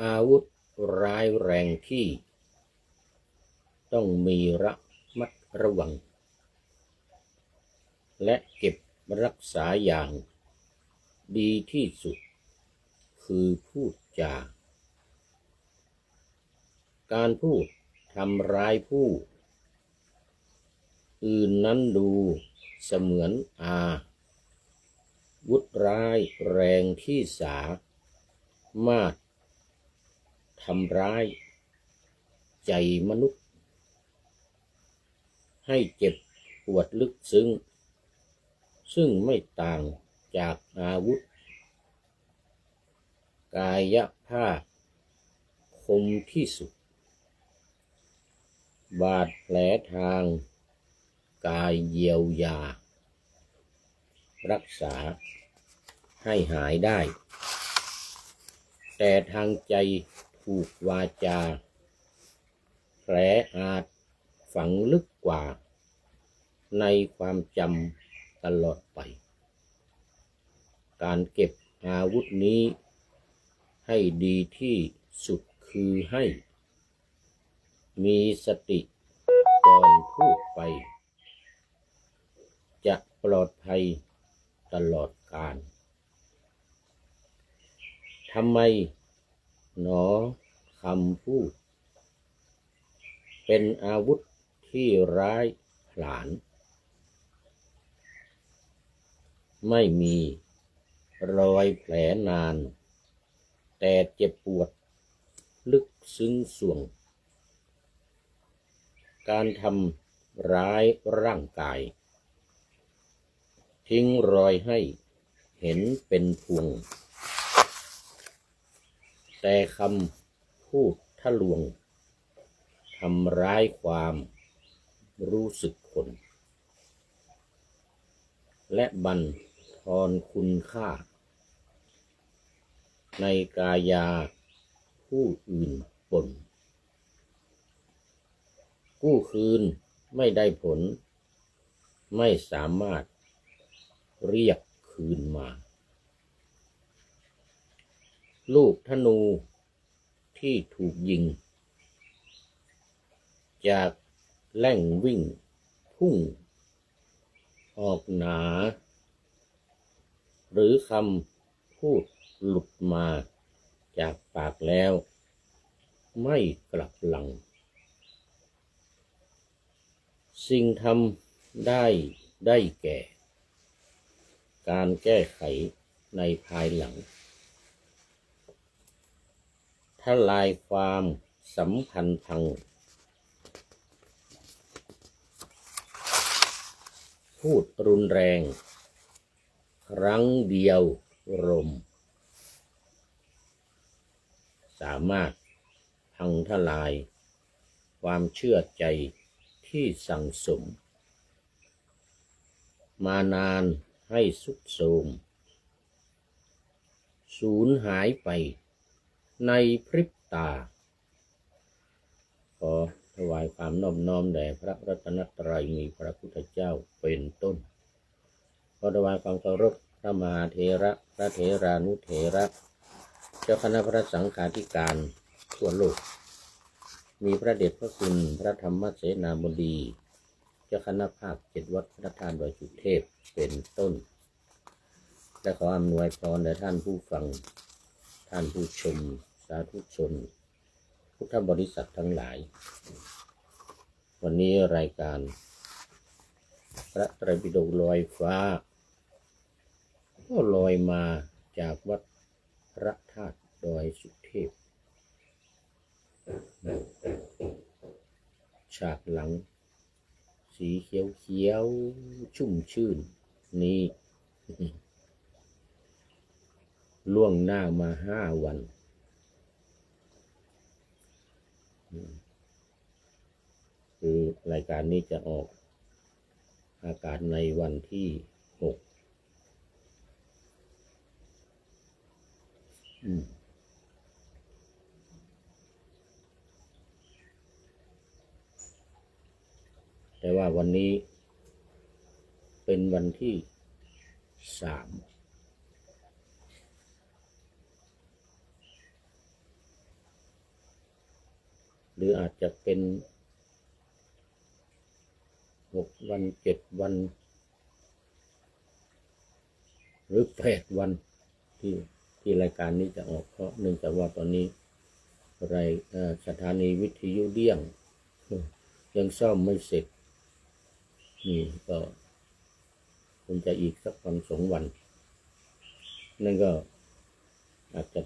อาวุธร้ายแรงที่ต้องมีระมัดระวังและเก็บรักษาอย่างดีที่สุดคือพูดจาการพูดทำร้ายผู้อื่นนั้นดูเสมือนอาวุธร้ายแรงที่สามารถทำร้ายใจมนุษย์ให้เจ็บปวดลึกซึ้งซึ่งไม่ต่างจากอาวุธกายภาพคมที่สุดบาดแผลทางกายเยียวยารักษาให้หายได้แต่ทางใจถูกวาจาแผลอาจฝังลึกกว่าในความจำตลอดไปการเก็บอาวุธนี้ให้ดีที่สุดคือให้มีสติก่อนพูดไปจะปลอดภัยตลอดกาลทำไมหนอคำพูดเป็นอาวุธที่ร้ายผลาญไม่มีรอยแผลนานแต่เจ็บปวดลึกซึ้งสวงการทำร้ายร่างกายทิ้งรอยให้เห็นเป็นพวงแต่คำพูดทะลวงทำร้ายความรู้สึกคนและบั่นทอนคุณค่าในกายาผู้อื่นปนกู้คืนไม่ได้ผลไม่สามารถเรียกคืนมาลูกธนูที่ถูกยิงจากแล่งวิ่งพุ่งออกหนาหรือคำพูดหลุดมาจากปากแล้วไม่กลับหลังสิ่งทำได้แก่การแก้ไขในภายหลังทลายความสัมพันธ์พังพูดรุนแรงครั้งเดียวรมสามารถพังทลายความเชื่อใจที่สั่งสมมานานให้สุดโทรมสูญหายไปในพริบตาขอถวายความนอบน้อมแด่พระรัตนตรัยมีพระพุทธเจ้าเป็นต้นขอถวายความเคารพพระมหาเถระพระเถรานุเถระเจ้าคณะพระสังฆาธิการทั่วโลกมีพระเดชพระคุณพระธรรมเสนาบดีเจ้าคณะภาค7วัดพระธาตุดอยสุเทพเป็นต้นและขออำนวยพรแด่ท่านผู้ฟังท่านผู้ชมสาธุชนพุทธบริษัททั้งหลายวันนี้รายการพระไตรปิฎกลอยฟ้าก็ลอยมาจากวัดพระธาตุดอยสุเทพฉากหลังสีเขียวชุ่มชื่นนี้ล่วงหน้ามา5 วันคือรายการนี้จะออกอากาศในวันที่6แต่ว่าวันนี้เป็นวันที่3 หรืออาจจะเป็น6 วัน7 วันหรือ8 วันที่รายการนี้จะออกเพราะเนื่องจากว่าตอนนี้สถานีวิทยุเดี้ยงยังซ่อมไม่เสร็จนี่ก็คงจะอีกสักวัน2 วันนั่นก็อาจจะ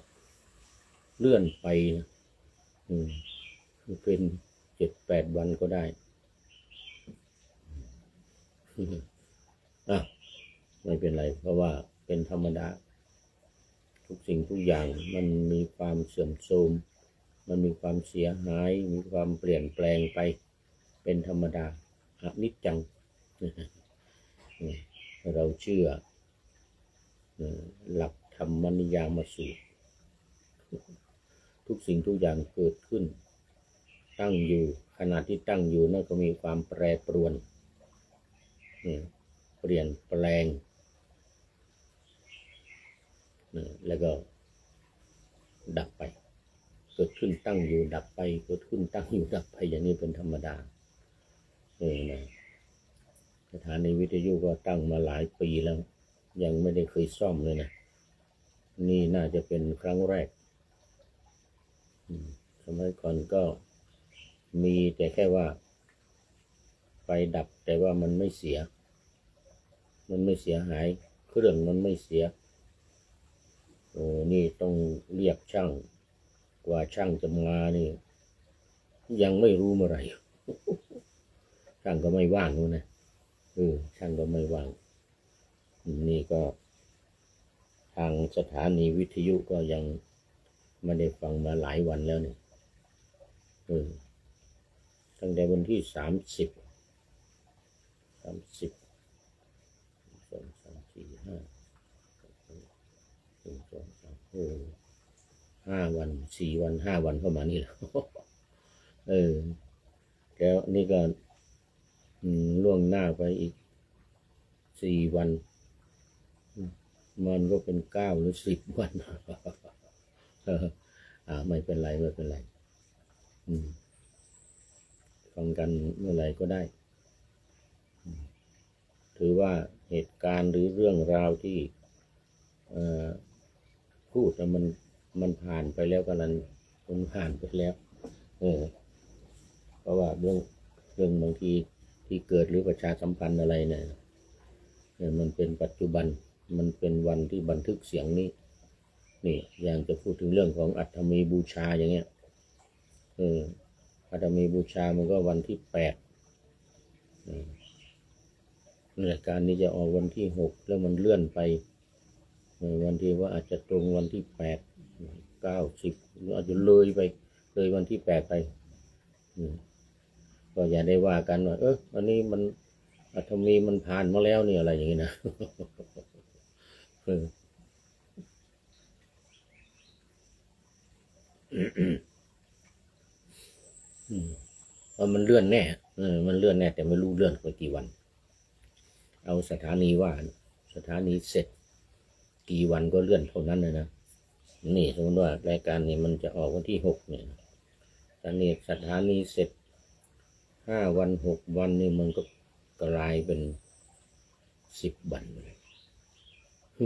เลื่อนไปนะเป็น7-8 วันก็ได้ไม่เป็นไรเพราะว่าเป็นธรรมดาทุกสิ่งทุกอย่างมันมีความเสื่อมโทรมมันมีความเสียหายมีความเปลี่ยนแปลงไปเป็นธรรมดาอนิจจังเราเชื่อหลักธรรมนิยามสูตรทุกสิ่งทุกอย่างเกิดขึ้นตั้งอยู่ขณะที่ตั้งอยู่นั่นก็มีความแปรปรวนเปลี่ยนแปลงแล้วก็ดับไปเกิดขึ้นตั้งอยู่ดับไปเกิดขึ้นตั้งอยู่ดับไปอย่างนี้เป็นธรรมดานะสถานีวิทยุก็ตั้งมาหลายปีแล้วยังไม่ได้เคยซ่อมเลยนะนี่น่าจะเป็นครั้งแรกสมัยก่อนก็มีแต่แค่ว่าไฟดับแต่ว่ามันไม่เสียหายเครื่องมันไม่เสียนี่ต้องเรียกช่างกว่าช่างจะมานี่ยังไม่รู้เมื่อไหร่ช่างก็ไม่ว่างนู่นนะช่างก็ไม่ว่างนี่ก็ทางสถานีวิทยุก็ยังไม่ได้ฟังมาหลายวันแล้วเนี่ยตั้งแต่วันที่30 2 3 4 5 1 2 3 5 วัน4 วัน5 วันเข้ามานี่แล้วแล้วนี่ก็ล่วงหน้าไปอีก4 วันมันก็เป็น9 หรือ 10 วันไม่เป็นไรฟังกันเมื่อไหร่ก็ได้ถือว่าเหตุการณ์หรือเรื่องราวที่พูดมันผ่านไปแล้วกันนั้นมันผ่านไปแล้วเพราะว่าเรื่องบางทีที่เกิดหรือประชาสัมพันธ์อะไรเนี่ยมันเป็นปัจจุบันมันเป็นวันที่บันทึกเสียงนี้นี่อย่างจะพูดถึงเรื่องของอัฐมีบูชาอย่างเงี้ยอัฐมีบูชามันก็วันที่8รายการนี้จะออกวันที่6แล้วมันเลื่อนไปวันที่ว่าอาจจะตรงวันที่8 9 10หรืออาจจะเลยวันที่8ไปก็อย่าได้ว่ากันว่าอันนี้มันอัฐมีมันผ่านมาแล้วเนี่ยอะไรอย่างนี้นะเพราะมันเลื่อนแน่มันเลื่อนแน่แต่ไม่รู้เลื่อนไปกี่วันเอาสถานีว่าสถานีเสร็จกี่วันก็เลื่อนเท่านั้นเลยนะนี่สมมติว่ารายการนี้มันจะออกวันที่6เนี่ยสถานีเสร็จ5 วัน6 วันนี่มันก็กลายเป็น10 วันเลย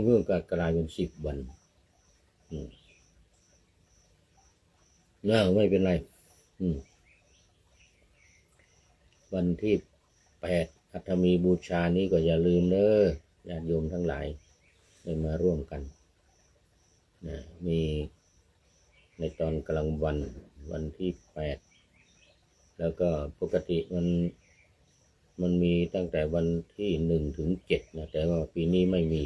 เมื่อกลายเป็น10 วันไม่เป็นไรวันที่8อัฐมีบูชานี้ก็อย่าลืมเด้อญาติโยมทั้งหลายได้มาร่วมกันมีในตอนกลางวันที่8แล้วก็ปกติมันมีตั้งแต่วันที่1 ถึง 7นะแต่ว่าปีนี้ไม่มี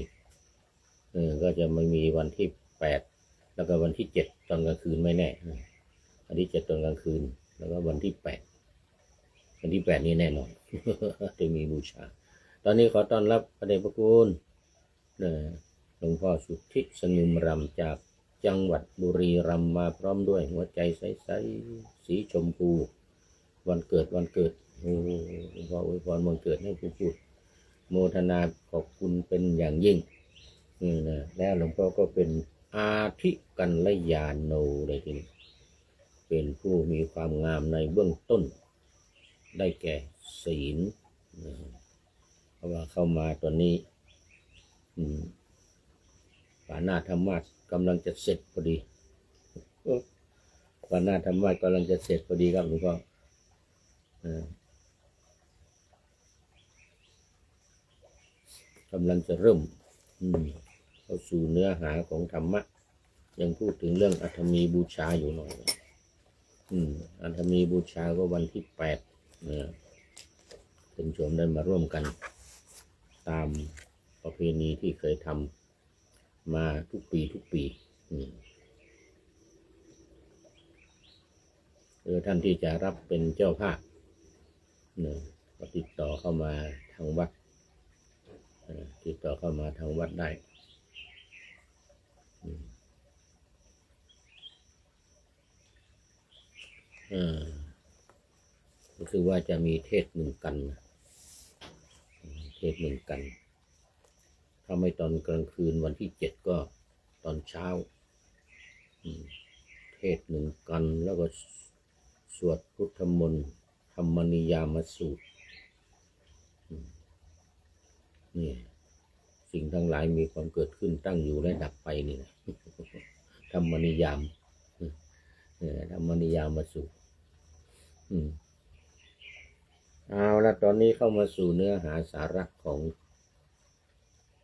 ก็จะไม่มีวันที่8แล้วก็วันที่7ตอนกลางคืนไม่แน่อันที่7ตอนกลางคืนแล้วก็วันที่8วันที่8นี้แน่นอนจะมีบูชาตอนนี้ขอต้อนรับพระเดชพระคุณหลวงพ่อสุทธิสงุมรำจากจังหวัดบุรีรัมย์มาพร้อมด้วยหัวใจใสๆสีชมพูวันเกิดหลวงพ่ออวยพรวันเกิดให้ผู้พูดโมทนาขอบคุณเป็นอย่างยิ่งแล้วหลวงพ่อก็เป็นอาทิกัลยาโนเลยทีนี้ เป็นผู้มีความงามในเบื้องต้นได้แก่ศีลเพราะว่าเข้ามาตอนนี้ปานาธรรมะกำลังจะเสร็จพอดีปานาธรรมะกำลังจะเสร็จพอดีครับหลวงพ่อกำลังจะเริ่มเข้าสู่เนื้อหาของธรรมะยังพูดถึงเรื่องอัฐมีบูชาอยู่หน่อยอัฐมีบูชาก็วันที่8คุณผู้ชมได้มาร่วมกันตามประเพณีที่เคยทำมาทุกปีท่านที่จะรับเป็นเจ้าภาพก็ติดต่อเข้ามาทางวัดติดต่อเข้ามาทางวัดได้ก็คือว่าจะมีเทศน์1 กันเทศน์1 กันถ้าไม่ตอนกลางคืนวันที่7ก็ตอนเช้าเทศน์1 กันแล้วก็สวดพุทธมนต์ธรรมนิยามสูตรนี่สิ่งทั้งหลายมีความเกิดขึ้นตั้งอยู่และดับไปนี่นะธรรมนิยามธรรมนิยามสูตรเอาละตอนนี้เข้ามาสู่เนื้อหาสาระของ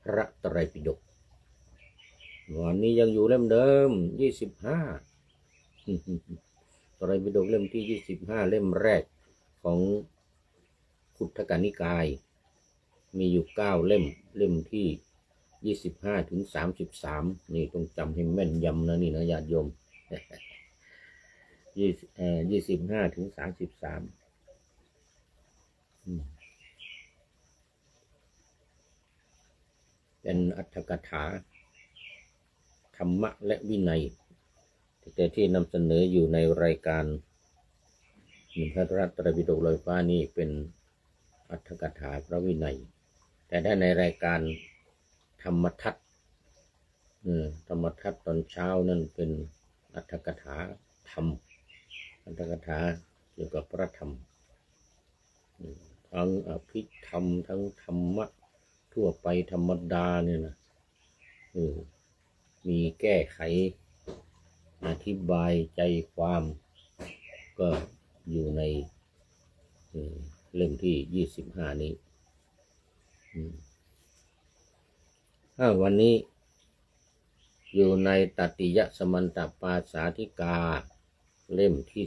พระไตรปิฎกวันนี้ยังอยู่เล่มเดิม25ไตรปิฎกเล่มที่25เล่มแรกของขุททกนิกายมีอยู่9 เล่มเล่มที่25 ถึง 33นี่ต้องจำให้แม่นยำนะนี่นะญาติโยม25 ถึง 33เป็นอรรถกถาธรรมะและวินัยแต่ที่นำเสนออยู่ในรายการพระไตรปิฎกลอยฟ้านี่เป็นอรรถกถาพระวินัยแต่ถ้าในรายการธรรมทัศน์ธรรมทัศน์ตอนเช้านั่นเป็นอรรถกถาธรรมอรรถกถาเกี่ยวกับพระธรรมทั้งอภิธรรมทั้งธรรมะทั่วไปธรรมดาเนี่ยนะมีแก้ไขอธิบายใจความก็อยู่ในเล่มที่25นี้วันนี้อยู่ในตติยสมันตปาสาธิกาเล่มที่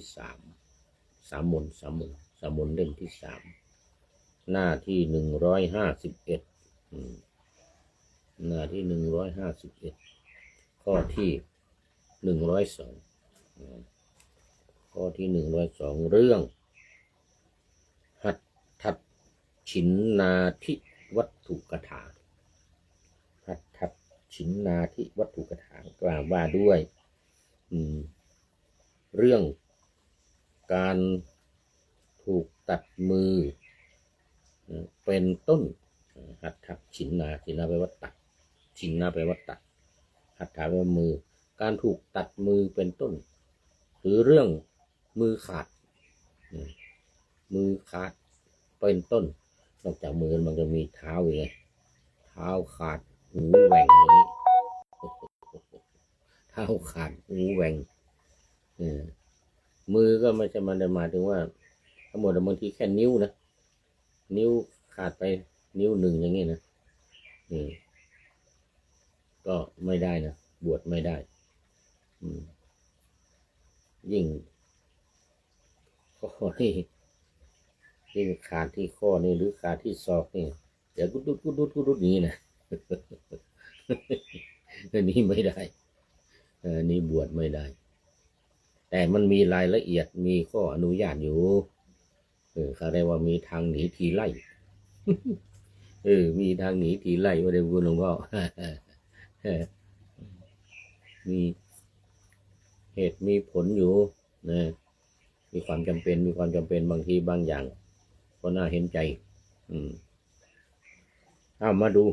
3สามมนเล่มที่3หน้าที่151หน้าที่151ข้อที่102ข้อที่102เรื่องหัตถฉินนาทิวัตถุกถาหัตถฉินนาทิวัตถุกถากล่าวว่าด้วยเรื่องการถูกตัดมือเป็นต้นหัตถฉินนาแปลว่าตัดฉินนาแปลว่าตัดหัตถะแปลว่ามือการถูกตัดมือเป็นต้นหรือเรื่องมือขาดเป็นต้นนอกจากมือมันจะมีเท้าอีกไงเท้าขาดหูแหว่งอย่างนี้เท้าขาดหูแหว่งมือก็ไม่ใช่มันได้หมายถึงว่าทั้งหมดบางทีแค่นิ้วนะนิ้วขาดไปนิ้ว1อย่างนี้นะก็ไม่ได้นะบวชไม่ได้ยิ่งข้อนี่ยิ่งขาดที่ข้อนี่หรือขาดที่ศอกนี่เดี๋ยวกุดนี้นะอันนี้ไม่ได้อันนี้บวชไม่ได้แต่มันมีรายละเอียดมีข้ออนุญาตอยู่เขาเรียกว่ามีทางหนีทีไล่มีทางหนีทีไล่ว่าเดี๋ยวคุณหลวงพ่อมีเหตุมีผลอยู่นะมีความจำเป็นบางทีบางอย่างก็น่าเห็นใจเอามาดู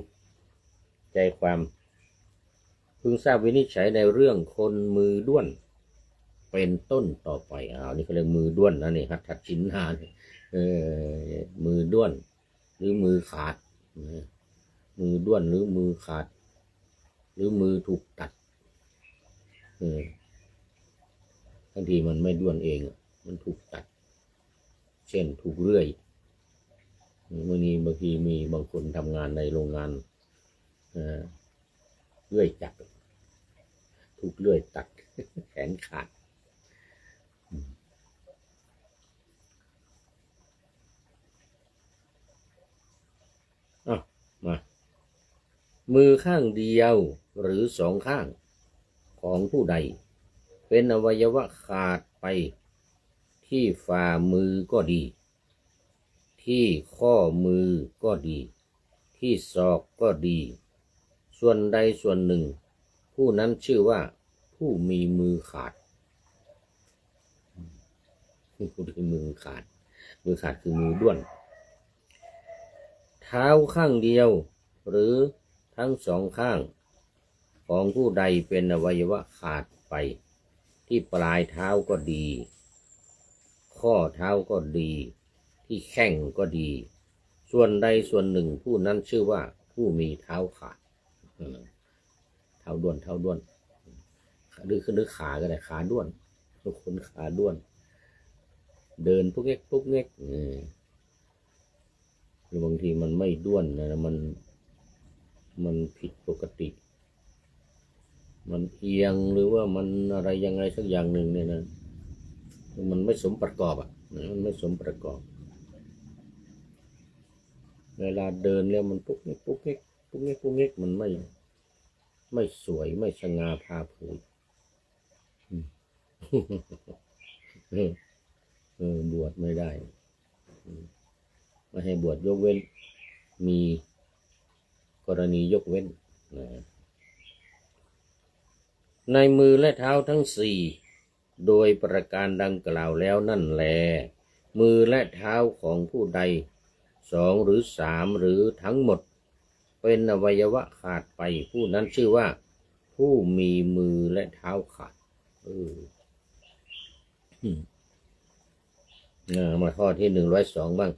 ใจความพึงทราบวินิจฉัยในเรื่องคนมือด้วน เป็นต้นต่อไปนี่เขาเรียกมือด้วนนะนี่หัตถชินหามือด้วนหรือมือขาดมือด้วนหรือมือขาดหรือมือถูกตัดบางทีมันไม่ด้วนเองมันถูกตัดเช่นถูกเลื่อยบางทีมีบางคนทำงานในโรงงานเลื่อยจักรถูกเลื่อยตัดแขนขาดมามือข้างเดียวหรือสองข้างของผู้ใดเป็นอวัยวะขาดไปที่ฝ่ามือก็ดีที่ข้อมือก็ดีที่ศอกก็ดีส่วนใดส่วนหนึ่งผู้นั้นชื่อว่าผู้มีมือขาดผู้มีมือขาดคือมือด้วนเท้าข้างเดียวหรือทั้งสองข้างของผู้ใดเป็นอวัยวะขาดไปที่ปลายเท้าก็ดีข้อเท้าก็ดีที่แข้งก็ดีส่วนใดส่วนหนึ่งผู้นั้นชื่อว่าผู้มีเท้าขาดเท้าด้วนหรือขาก็ได้ขาด้วนทุกคนขาด้วนเดินปุ๊กเง็กหรือบางทีมันไม่ด้วนนะมันผิดปกติมันเอียงหรือว่ามันอะไรยังไงสักอย่างหนึ่งเนี่ยนะมันไม่สมประกอบมันไม่สมประกอบเวลาเดินแล้วมันปุ๊กเง็กมันไม่สวยไม่สง่าผ่าเผยบวชไม่ได้ไม่ให้บวชยกเว้นมีกรณียกเว้นในมือและเท้าทั้งสี่โดยประการดังกล่าวแล้วนั่นแลมือและเท้าของผู้ใดสองหรือสามหรือทั้งหมดเป็นอวัยวะขาดไปผู้นั้นชื่อว่าผู้มีมือและเท้าขาดมาข้อที่102บ้าง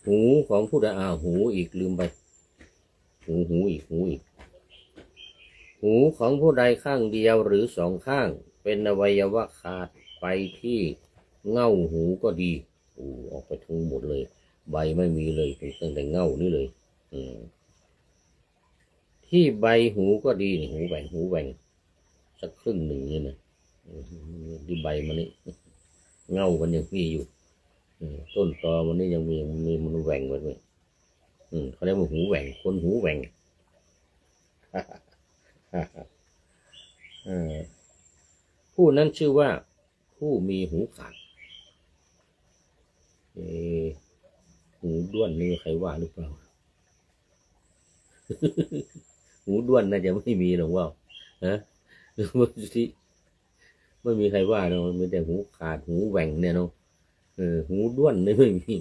หูของผู้ใดหูอีกลืมไปหูอีกหูของผู้ใดข้างเดียวหรือสองข้างเป็นอวัยวะขาดไปที่เง่าหูก็ดีออกไปทั้งหมดเลยใบไม่มีเลยตั้งแต่เง่านี่เลยที่ใบหูก็ดีนี่หูแหว่งสักครึ่งหนึ่งนี่นะที่ใบมันนี่เง่ามันยังมีอยู่ต้นตอมันนี่ยังมีมันแหว่งไปเลยเขาเรียกว่าหูแหว่งคนหูแหว่งผู้นั้นชื่อว่าผู้มีหูขาดหูด้วนนี่ใครว่าหรือเปล่า หูด้วนน่าจะไม่มีหรอกว่าไม่มีใครว่าเนาะมีแต่หูขาดหูแหว่งเนี่ยเนาะหูด้วนนี่ไม่มี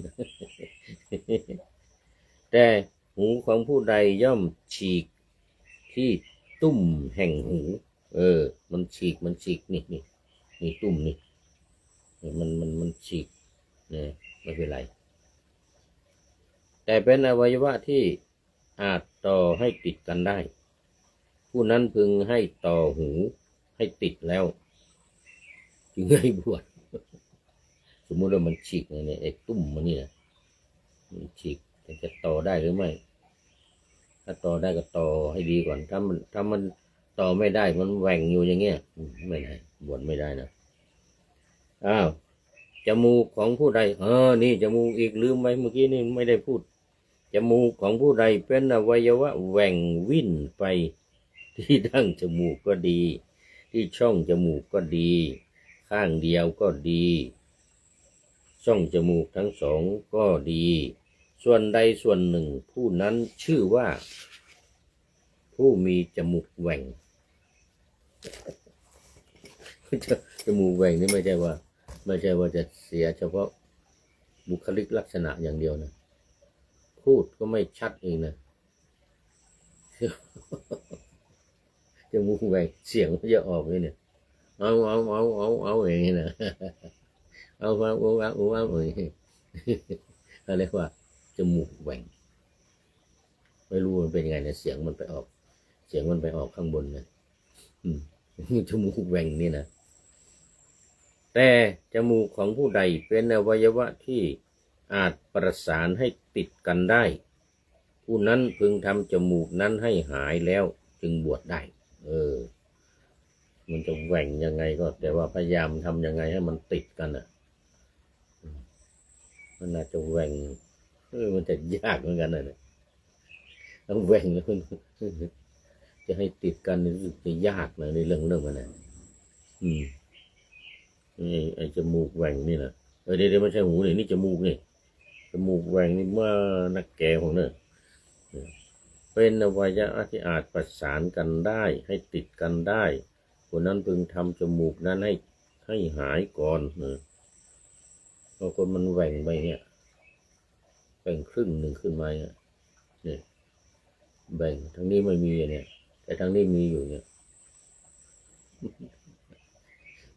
แต่หูของผู้ใดย่อมฉีกที่ตุ้มแห่งหูมันฉีกนี่ตุ้มนี่มันฉีกเนี่ยไม่เป็นไรแต่เป็นอวัยวะที่อาจต่อให้ติดกันได้ผู้นั้นพึงให้ต่อหูให้ติดแล้วจึงให้บวชสมมติว่ามันฉีกเนี่ยไอ้ตุ้มมันนี่นะมันฉีกจะต่อได้หรือไม่ถ้าต่อได้ก็ต่อให้ดีก่อนถ้ามันต่อไม่ได้มันแหว่งอยู่อย่างเงี้ยไม่ได้บวชไม่ได้นะจมูกของผู้ใดนี่จมูกอีกลืมไปเมื่อกี้นี่ไม่ได้พูดจมูกของผู้ใดเป็นอวัยวะแหว่งวิ่นไปที่ดั้งจมูกก็ดีที่ช่องจมูกก็ดีข้างเดียวก็ดีช่องจมูกทั้งสองก็ดีส่วนใดส่วนหนึ่งผู้นั้นชื่อว่าผู้มีจมูกแหว่งจมูกแหว่งนี่ไม่ใช่ว่าจะเสียเฉพาะบุคลิกลักษณะอย่างเดียวนะพูดก็ไม่ชัดเองนะจมูกแหว่งเสียงมันจะออกเลยเนี่ย เอาอย่างนี้นะเอาอย่างนี้เขาเรียกว่าจมูกแหว่งไม่รู้มันเป็นยังไงเนี่ยเสียงมันไปออกข้างบนนะจมูกแหว่งนี่นะแต่จมูกของผู้ใดเป็นอวัยวะที่อาจประสานให้ติดกันได้ผู้นั้นพึงทำจมูกนั้นให้หายแล้วจึงบวชได้มันจะแหว่งยังไงก็แต่ว่าพยายามทำยังไงให้มันติดกันอ่ะมันน่าจะแหว่งมันจะยากเหมือนกันนะต้องแหว่งแล้วจะให้ติดกันนี่รู้สึกจะยากนะในเรื่องมันนะไอ้จมูกแหว่งนี่นะเดี๋ยวไม่ใช่หูนี่จมูกนี่จมูกแหว่งนี่เมื่อนักแก่ของเนี่ยเป็นอวัยวะที่อาจประสานกันได้ให้ติดกันได้คนนั้นพึงทำจมูกนั้นให้หายก่อนบางคนมันแหว่งไปเนี่ยแบ่งครึ่งหนึ่งขึ้นมาเนี่ยแบ่งทั้งนี้ไม่มีเนี่ยแต่ทั้งนี้มีอยู่เนี่ย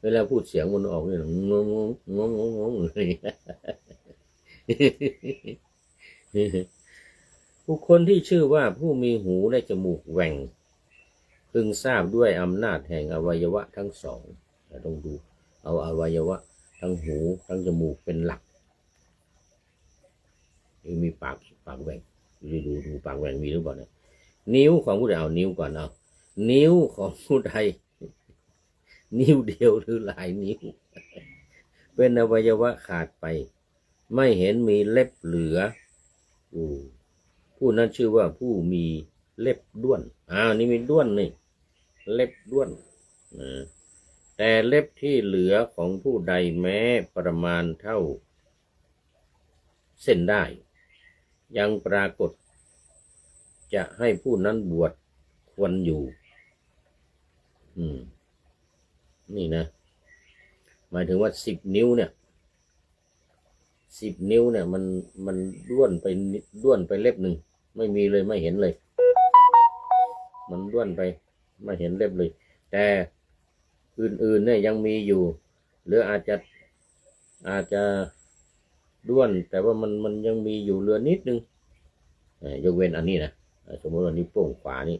เวลาพูดเสียงมันออกเนี่ยงงเลยบุคคลที่ชื่อว่าผู้มีหูและจมูกแหว่งพึงทราบด้วยอำนาจแห่งอวัยวะทั้งสองต้องดูเอาอวัยวะทั้งหูทั้งจมูกเป็นหลักมีปากแหว่งดูปากแหว่งมีหรือเปล่าเนี่ยนิ้วของผู้ใดเอานิ้วก่อนเอานิ้วของผู้ใดนิ้วเดียวหรือหลายนิ้วเป็นอวัยวะขาดไปไม่เห็นมีเล็บเหลือผู้นั้นชื่อว่าผู้มีเล็บด้วนนี่มีด้วนนี่เล็บด้วนแต่เล็บที่เหลือของผู้ใดแม้ประมาณเท่าเส้นได้ยังปรากฏจะให้ผู้นั้นบวชควรอยู่นี่นะหมายถึงว่า10 นิ้วเนี่ย10 นิ้วเนี่ยมันด้วนไปเล็บหนึ่งไม่มีเลยไม่เห็นเลยมันด้วนไปไม่เห็นเล็บเลยแต่อื่นๆเนี่ยยังมีอยู่หรืออาจจะด้วนแต่ว่ามันยังมีอยู่เหลือนิดนึงยกเว้นอันนี้นะสมมติว่านิ้วโป้งขวานี่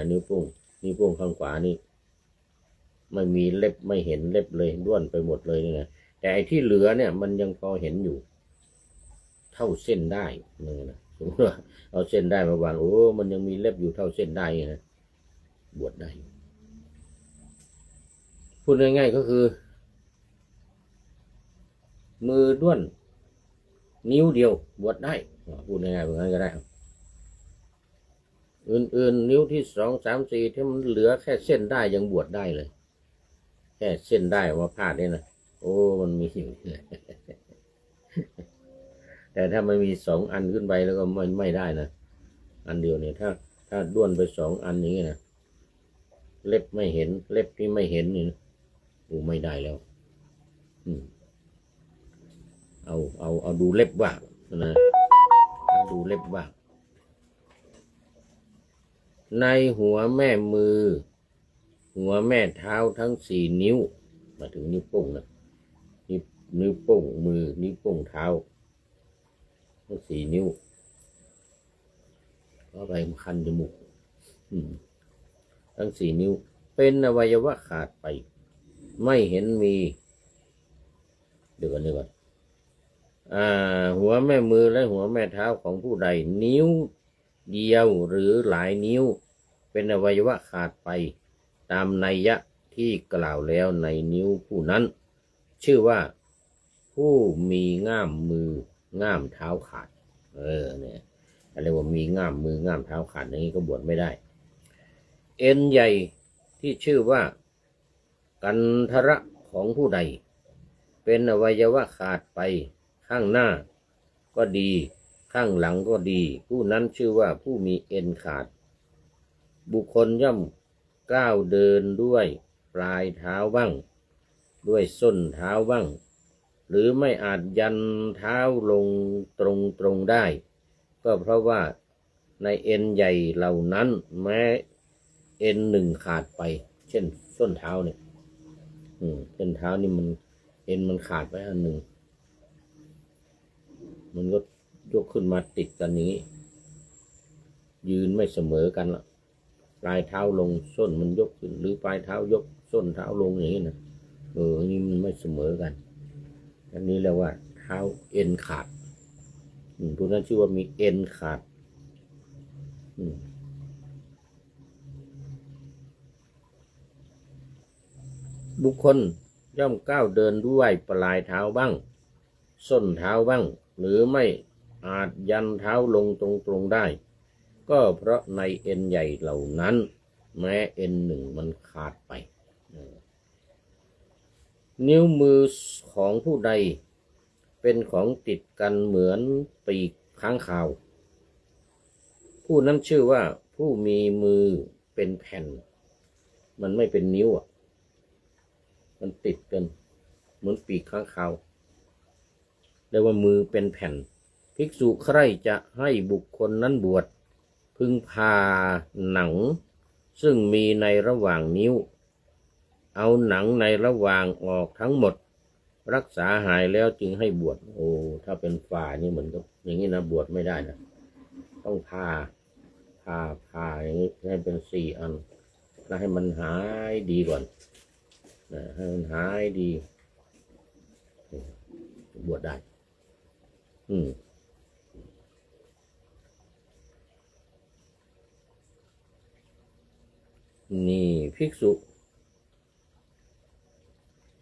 นิ้วโป้งข้างขวานี่ไม่มีเล็บไม่เห็นเล็บเลยด้วนไปหมดเลยนี่นะแต่ไอ้ที่เหลือเนี่ยมันยังพอเห็นอยู่เท่าเส้นได้นะสมมติว่าเอาเส้นได้มาวางมันยังมีเล็บอยู่เท่าเส้นได้นะบวชได้พูดง่ายๆก็คือมือด้วนนิ้วเดียวบวชได้พูดง่ายๆแบบนั้นก็ได้อื่นๆนิ้วที่2 3 4ที่มันเหลือแค่เส้นได้ยังบวชได้เลยแค่เส้นได้มาพาดนี่นะมันมีอยู่แต่ถ้ามันมี2 อันขึ้นไปแล้วก็ไม่ได้นะอันเดียวเนี่ยถ้าด้วนไป2 อันอย่างนี้นะเล็บไม่เห็นเล็บที่ไม่เห็นนี่ไม่ได้แล้วเอาดูเล็บบ้างนะดูเล็บบ้างในหัวแม่มือหัวแม่เท้าทั้ง4 นิ้วมาถึงนิ้วโป้งนะนิ้วโป้งมือนิ้วโป้งเท้าทั้ง4 นิ้วก็ไปคันจมูกทั้ง4 นิ้วเป็นอวัยวะขาดไปไม่เห็นมีเดี๋ยวก่อนหัวแม่มือและหัวแม่เท้าของผู้ใดนิ้วเดียวหรือหลายนิ้วเป็นอวัยวะขาดไปตามนัยยะที่กล่าวแล้วในนิ้วผู้นั้นชื่อว่าผู้มีง่ามมือง่ามเท้าขาดเนี่ยอะไรว่ามีง่ามมือง่ามเท้าขาดอย่างนี้ก็บวชไม่ได้เอ็นใหญ่ที่ชื่อว่ากันทระของผู้ใดเป็นอวัยวะขาดไปข้างหน้าก็ดีข้างหลังก็ดีผู้นั้นชื่อว่าผู้มีเอ็นขาดบุคคลย่อมก้าวเดินด้วยปลายเท้าบ้างด้วยส้นเท้าบ้างหรือไม่อาจยันเท้าลงตรงได้ก็เพราะว่าในเอ็นใหญ่เหล่านั้นแม้เอ็นหนึ่งขาดไปเช่นส้นเท้าเนี่ย เส้นเท้านี่มันเอ็นมันขาดไปอันหนึ่งมันก็ยกขึ้นมาติดกันนี้ยืนไม่เสมอกันละปลายเท้าลงส้นมันยกขึ้นหรือปลายเท้ายกส้นเท้าลงอย่างนี้นะนี่มันไม่เสมอกันอันนี้เรียกว่าเท้าเอ็นขาดพวกนั้นชื่อว่ามีเอ็นขาดบุคคลย่อมก้าวเดินด้วยปลายเท้าบ้างส้นเท้าบ้างหรือไม่อาจยันเท้าลงตรงๆได้ก็เพราะในเอ็นใหญ่เหล่านั้นแม้เอ็นหนึ่งมันขาดไปนิ้วมือของผู้ใดเป็นของติดกันเหมือนปีกค้างคาวผู้นั้นชื่อว่าผู้มีมือเป็นแผ่นมันไม่เป็นนิ้วมันติดกันเหมือนปีกค้างคาวเรียกว่ามือเป็นแผ่นภิกษุใคร่จะให้บุคคลนั้นบวชพึงพาหนังซึ่งมีในระหว่างนิ้วเอาหนังในระหว่างออกทั้งหมดรักษาหายแล้วจึงให้บวชถ้าเป็นฝ่านี่เหมือนกับอย่างนี้นะบวชไม่ได้นะต้องพาอย่างนี้ให้เป็น4 อันแล้วให้มันหายดีก่อนให้มันหายดีบวชได้นี่ภิกษุ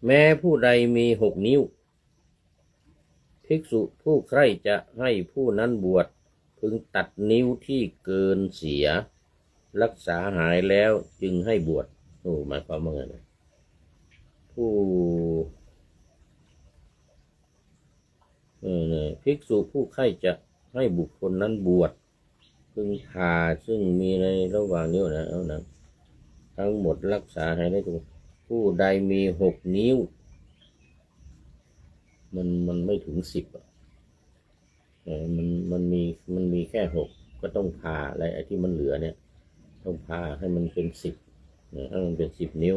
แม้ผู้ใดมี6 นิ้วภิกษุผู้ใคร่จะให้ผู้นั้นบวชพึงตัดนิ้วที่เกินเสียรักษาหายแล้วจึงให้บวชหมายความว่าไงภิกษุผู้ใคร่จะให้บุคคลนั้นบวชพึงผ่าซึ่งมีในระหว่างนิ้วนะทั้งหมดรักษาหายได้ทุกผู้ใดมี6 นิ้วมันไม่ถึง10มันมีแค่6ก็ต้องผ่าอะไรไอ้ที่มันเหลือเนี่ยต้องผ่าให้มันเป็น10ให้มันเป็น10 นิ้ว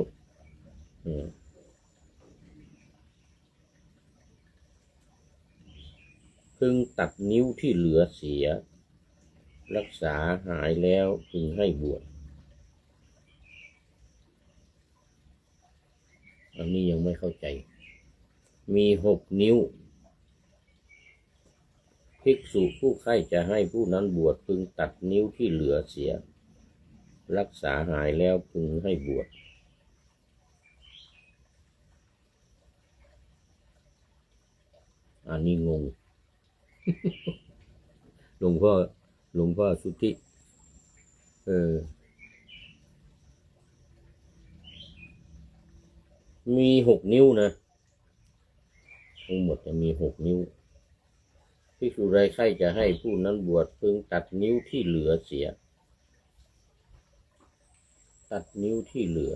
พึงตัดนิ้วที่เหลือเสียรักษาหายแล้วพึงให้บวชอันนี้ยังไม่เข้าใจมี6 นิ้วภิกษุผู้ใคร่จะให้ผู้นั้นบวชพึงตัดนิ้วที่เหลือเสียรักษาหายแล้วพึงให้บวชอันนี้งง หลวงพ่อสุทธิมี6 นิ้วนะทั้งหมดจะมี6 นิ้วภิกษุใดใคร่จะให้ผู้นั้นบวชพึงตัดนิ้วที่เหลือเสียตัดนิ้วที่เหลือ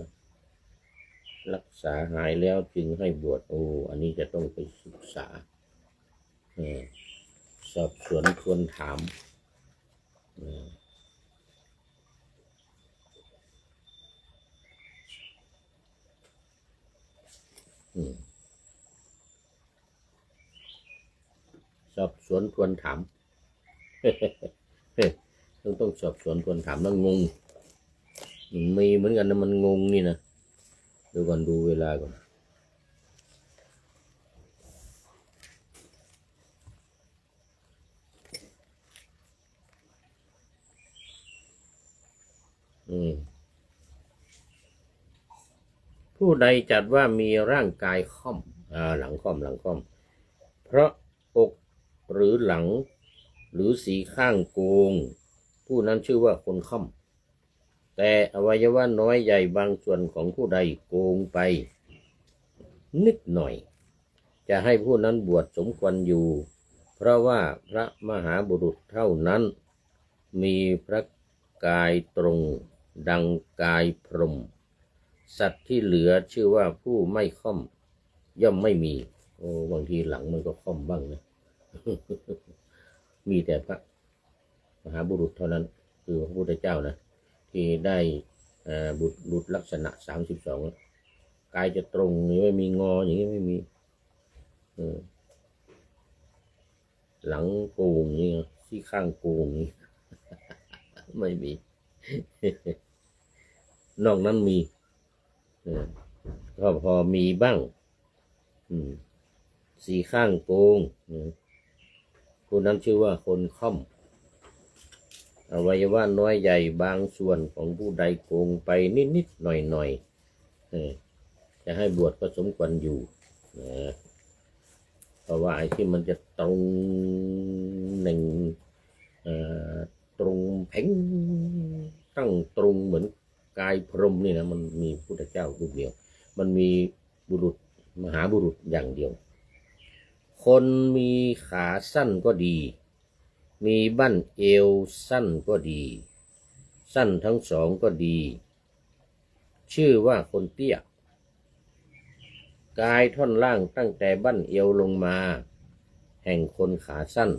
รักษาหายแล้วจึงให้บวชอันนี้จะต้องไปศึกษาสอบสวนทวนถามสอบสวนทวนถาม ต้องสอบสวนทวนถามแล้วงงมีเหมือนกันนะมันงงนี่นะดูก่อนดูเวลาก่อนผู้ใดจัดว่ามีร่างกายค่อมหลังค่อมเพราะอกหรือหลังหรือสีข้างโกงผู้นั้นชื่อว่าคนค่อมแต่อวัยวะน้อยใหญ่บางส่วนของผู้ใดโกงไปนิดหน่อยจะให้ผู้นั้นบวชสมควรอยู่เพราะว่าพระมหาบุรุษเท่านั้นมีพระกายตรงดังกายพรหมสัตว์ที่เหลือชื่อว่าผู้ไม่ค่อมย่อมไม่มีบางทีหลังมันก็ค่อมบ้างนะ มีแต่พระมหาบุรุษเท่านั้นคือพระพุทธเจ้านะที่ได้บุรุษลักษณะ32 ายจะตรงนี่ไม่มีงออย่างนี้ไม่มีหลังโกงนี่ที่ข้างโกงนี่ไม่มี นอกนั้นมีก็พอมีบ้างสีข้างโกงคนนั้นชื่อว่าคนค่อมอวัยวะน้อยใหญ่บางส่วนของผู้ใดโกงไปนิดๆหน่อยๆจะให้บวชก็สมควรอยู่เพราะว่าไอ้ที่มันจะตรงหนึ่งตรงเพ่งตั้งตรงเหมือนกายพรหมนี่นะมันมีพุทธเจ้ารูปเดียวมันมีบุรุษมหาบุรุษอย่างเดียวคนมีขาสั้นก็ดีมีบั้นเอวสั้นก็ดีสั้นทั้งสองก็ดีชื่อว่าคนเตี้ยกายท่อนล่างตั้งแต่บั้นเอวลงมาแห่งคนขาสั้น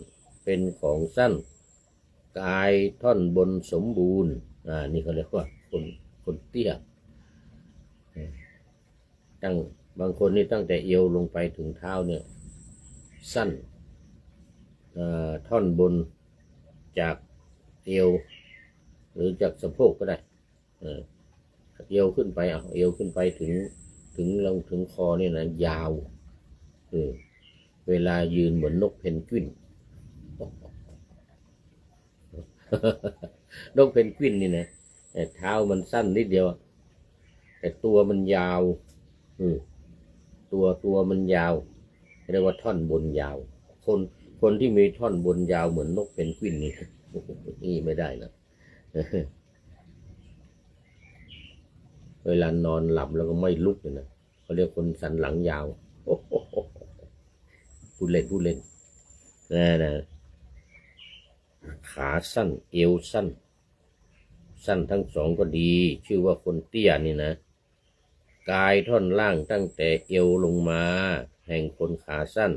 เป็นของสั้นกายท่อนบนสมบูรณ์นี่เขาเรียกว่าคนเตี้ยบางคนนี่ตั้งแต่เอวลงไปถึงเท้าเนี่ยสั้นท่อนบนจากเอวหรือจากสะโพกก็ได้เอวขึ้นไปเอวขึ้นไปถึงคอเนี่ยนะยาวเวลายืนเหมือนนกเพนกวิน นกเพนกวินนี่นะเท้ามันสั้นนิดเดียวแต่ตัวมันยาวตัวมันยาวเรียกว่าท่อนบนยาวคนที่มีท่อนบนยาวเหมือนนกเพนกวินนี่ นี่ไม่ได้นะ เวลานอนหลับแล้วก็ไม่ลุกเลยนะเขาเรียกคนสันหลังยาวพูดเล่นนะขาสั้นเอวสั้นทั้งสองก็ดีชื่อว่าคนเตี้ยนี่นะกายท่อนล่างตั้งแต่เอวลงมาแห่งคนขาสั้น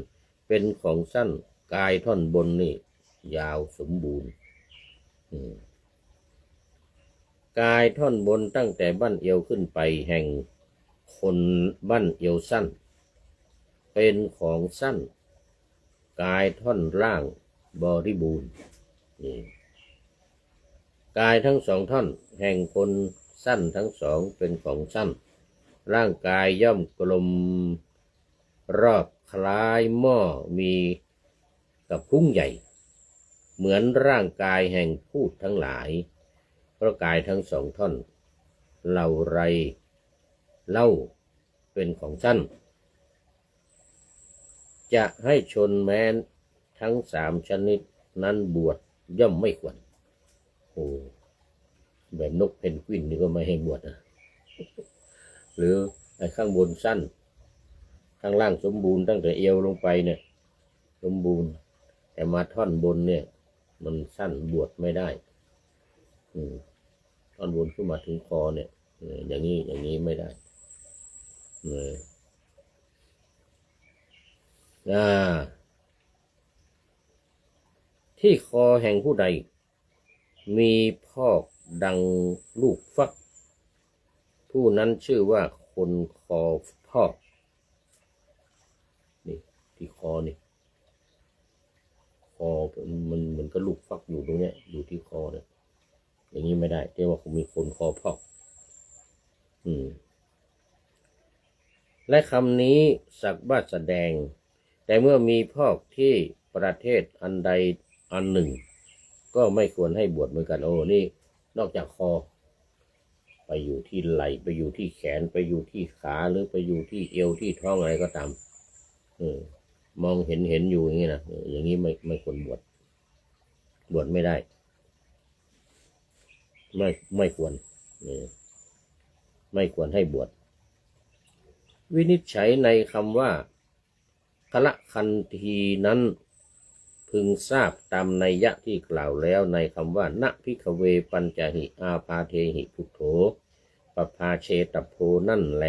เป็นของสั้นกายท่อนบนนี่ยาวสมบูรณ์กายท่อนบนตั้งแต่บั้นเอวขึ้นไปแห่งคนบั้นเอวสั้นเป็นของสั้นกายท่อนล่างบริบูรณ์กายทั้งสองท่อนแห่งคนสั้นทั้งสองเป็นของสั้นร่างกายย่อมกลมรอบคล้ายหม้อมีกับพุ้งใหญ่เหมือนร่างกายแห่งพูดทั้งหลายเพราะกายทั้งสองท่อนเหล่าไรเล่าเป็นของสั้นจะให้ชนแม้นทั้งสามชนิดนั้นบวชย่อมไม่ควรแบบนกเพนกวินนี่ก็ไม่ให้บวชนะหรือไอ้ข้างบนสั้นข้างล่างสมบูรณ์ตั้งแต่เอวลงไปเนี่ยสมบูรณ์แต่มาท่อนบนเนี่ยมันสั้นบวชไม่ได้ท่อนบนขึ้นมาถึงคอเนี่ยอย่างนี้ไม่ได้ที่คอแห่งผู้ใดมีพอกดังลูกฟักผู้นั้นชื่อว่าคนคอพอกนี่ที่คอนี่คอมันเหมือนกับลูกฟักอยู่ตรงเนี้ยอยู่ที่คอเนี่ยอย่างนี้ไม่ได้เรียกว่ามีคนคอพอกและคำนี้สักว่าแสดงแต่เมื่อมีพอกที่ประเทศอันใดอันหนึ่งก็ไม่ควรให้บวชเหมือนกันนี่นอกจากคอไปอยู่ที่ไหล่ไปอยู่ที่แขนไปอยู่ที่ขาหรือไปอยู่ที่เอวที่ท้องอะไรก็ตามมองเห็นอยู่อย่างนี้นะอย่างนี้ไม่ควรบวชไม่ได้ไม่ควรไม่ควรให้บวชวินิจฉัยในคำว่าพละคันธีนั้นพึงทราบตามนัยยะที่กล่าวแล้วในคำว่าณภิกขเวปัญจหิอาพาเทหิพุทโธปภาเชตโพนั่นแล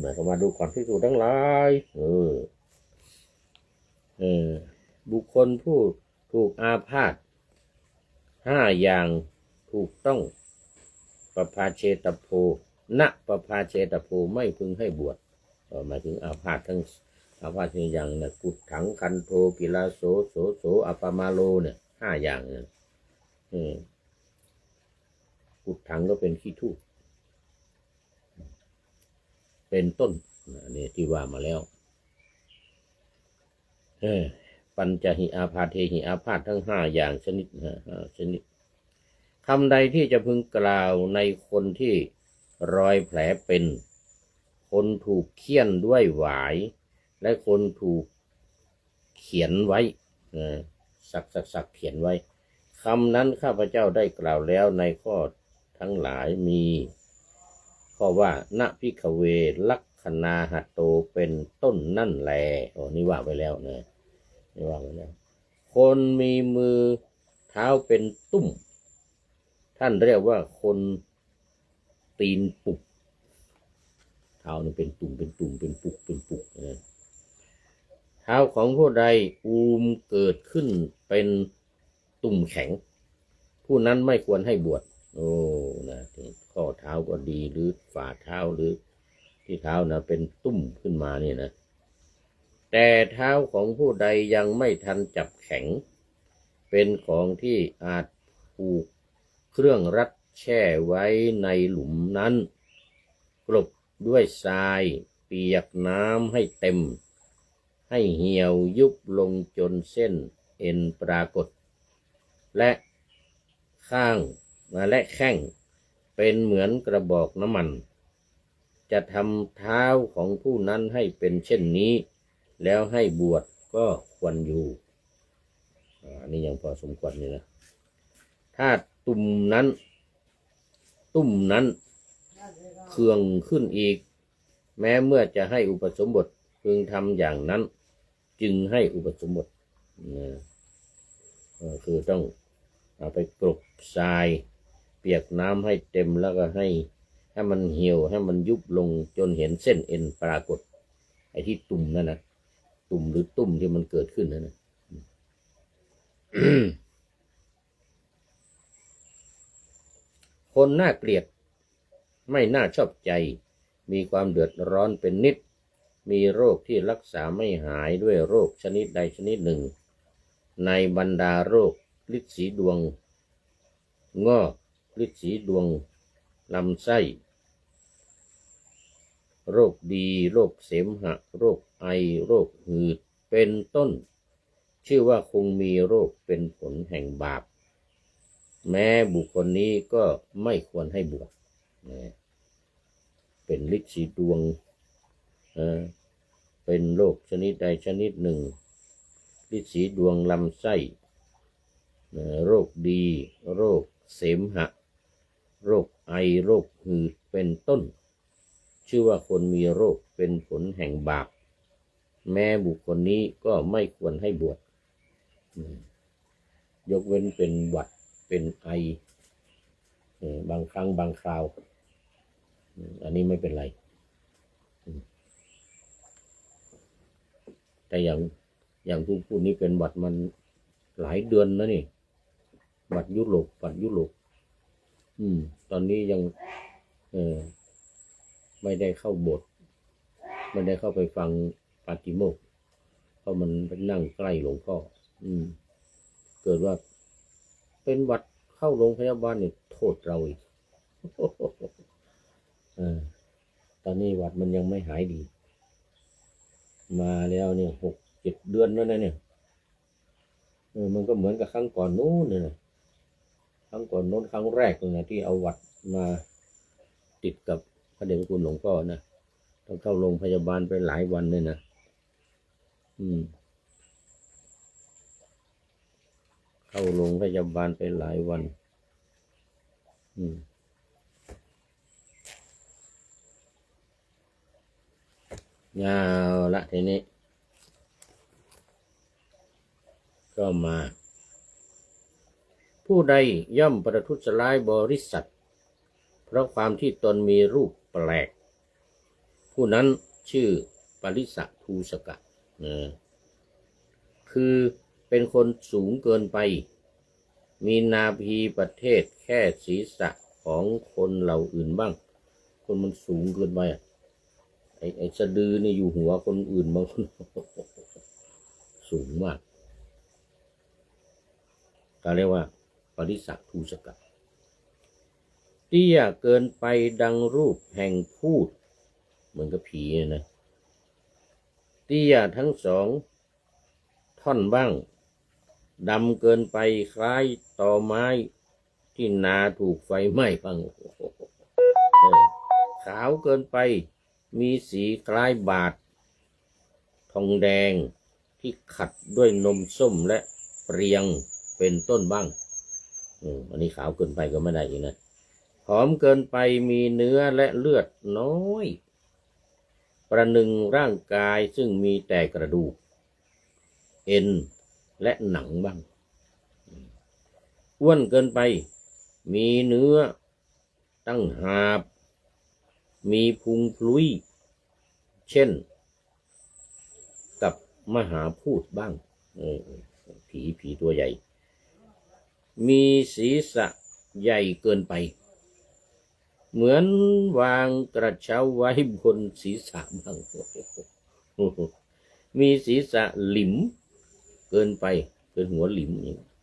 หมายความว่าดูก่อนภิกษุทั้งหลายบุคคลผู้ถูกอาพาธ5 อย่างถูกต้องปภาเชตโพ ณปภาเชตโพไม่พึงให้บวชหมายถึงอาพาธทั้งอาพาธอย่างเนี่ยกุฏถังคันโทกิลาโสโสโสอัปปมาโลเนี่ย5 อย่างเนี่ยกุฏถังก็เป็นขี้ทูดเป็นต้นนี่ที่ว่ามาแล้วปัญจหิอาพาเทหิอาพาธทั้ง5 อย่างชนิดชนิดคำใดที่จะพึงกล่าวในคนที่รอยแผลเป็นคนถูกเฆี่ยนด้วยหวายและคนถูกเขียนไว้สักเขียนไว้คำนั้นข้าพเจ้าได้กล่าวแล้วในข้อทั้งหลายมีข้อว่าณภิกขเวลักขณาหัตโตเป็นต้นนั่นแลนี่ว่าไปแล้วนะนี่ว่าไปแล้วคนมีมือเท้าเป็นตุ้มท่านเรียกว่าคนตีนปุกเท้านี่เป็นตุ่มเป็นปุกเท้าของผู้ใดอูมเกิดขึ้นเป็นตุ่มแข็งผู้นั้นไม่ควรให้บวชนะข้อเท้าก็ดีหรือฝ่าเท้าหรือที่เท้านะเป็นตุ่มขึ้นมานี่นะแต่เท้าของผู้ใดยังไม่ทันจับแข็งเป็นของที่อาจผูกเครื่องรัดแช่ไว้ในหลุมนั้นกลบด้วยทรายเปียกน้ำให้เต็มให้เหี่ยวยุบลงจนเส้นเอ็นปรากฏและข้างและแข้งเป็นเหมือนกระบอกน้ำมันจะทำเท้าของผู้นั้นให้เป็นเช่นนี้แล้วให้บวชก็ควรอยู่อันนี้ยังพอสมควรนี่นะถ้าตุ่มนั้นเคืองขึ้นอีกแม้เมื่อจะให้อุปสมบทพึงทำอย่างนั้นจึงให้อุปสมบทคือต้องเอาไปกลบทรายเปียกน้ำให้เต็มแล้วก็ให้มันเหี่ยวให้มันยุบลงจนเห็นเส้นเอ็นปรากฏไอ้ที่ตุ่มนั่นนะตุ่มหรือตุ่มที่มันเกิดขึ้นนั่นนะ คนน่าเกลียดไม่น่าชอบใจมีความเดือดร้อนเป็นนิดมีโรคที่รักษาไม่หายด้วยโรคชนิดใดชนิดหนึ่งในบรรดาโรคฤทธิ์สีดวงงอกฤทธิ์สีดวงลำไส้โรคดีโรคเสมหะโรคไอโรคหืดเป็นต้นชื่อว่าคงมีโรคเป็นผลแห่งบาปแม้บุคคลนี้ก็ไม่ควรให้บวชเป็นฤทธิ์สีดวงเป็นโรคชนิดใดชนิดหนึ่งฤทธิ์สีดวงลำไส้โรคดีโรคเสมหะโรคไอโรคหืดเป็นต้นชื่อว่าคนมีโรคเป็นผลแห่งบาปแม้บุคคลนี้ก็ไม่ควรให้บวชยกเว้นเป็นหวัดเป็นไอบางครั้งบางคราวอันนี้ไม่เป็นไรแต่อย่างผู้พูดนี้เป็นหวัดมันหลายเดือนนะนี่หวัดยุโรปตอนนี้ยังไม่ได้เข้าโบสถ์ไม่ได้เข้าไปฟังปาฏิโมกข์เพราะมันไปนั่งใกล้หลวงพ่อเกิดว่าเป็นหวัดเข้าโรงพยาบาลเนี่ยโทษเราอีกตอนนี้หวัดมันยังไม่หายดีมาแล้วเนี่ย6-7 เดือนแล้วนะเนี่ยมันก็เหมือนกับครั้งก่อนนู้นเนี่ยนะครั้งก่อนโน้นครั้งแรกเลยนะที่เอาหวัดมาติดกับพระเดชพระคุณหลวงพ่อนะต้องเข้าโรงพยาบาลไปหลายวันเลยนะเข้าโรงพยาบาลไปหลายวันยาวละทีนี้ก็มาผู้ใดย่อมประทุษร้ายบริษัทเพราะความที่ตนมีรูปแปลกผู้นั้นชื่อปริสะภูสกะคือเป็นคนสูงเกินไปมีนาภีประเทศแค่ศีรษะของคนเหล่าอื่นบ้าง คนมันสูงเกินไปไอ้สะดือนี่อยู่หัวคนอื่นบางคน สูงมากเขาเรียกว่าปริสักทูสกัดเตี้ยเกินไปดังรูปแห่งพูดเหมือนกับผีนะเตี้ยทั้งสองท่อนบ้างดำเกินไปคล้ายตอไม้ที่นาถูกไฟไหม้บ้างขาวเกินไปมีสีคล้ายบาททองแดงที่ขัดด้วยนมส้มและเปรียงเป็นต้นบ้างอันนี้ขาวเกินไปก็ไม่ได้อีกนะผอมเกินไปมีเนื้อและเลือดน้อยประหนึ่งร่างกายซึ่งมีแต่กระดูกเอ็นและหนังบ้างอ้วนเกินไปมีเนื้อตั้งหาบมีพุงพลุยเช่นกับมหาพูดบ้างผีตัวใหญ่มีศีรษะใหญ่เกินไปเหมือนวางกระเช้าไว้บนศีรษะบ้างมีศีรษะหลิมเกินไปเป็นหัวหลิม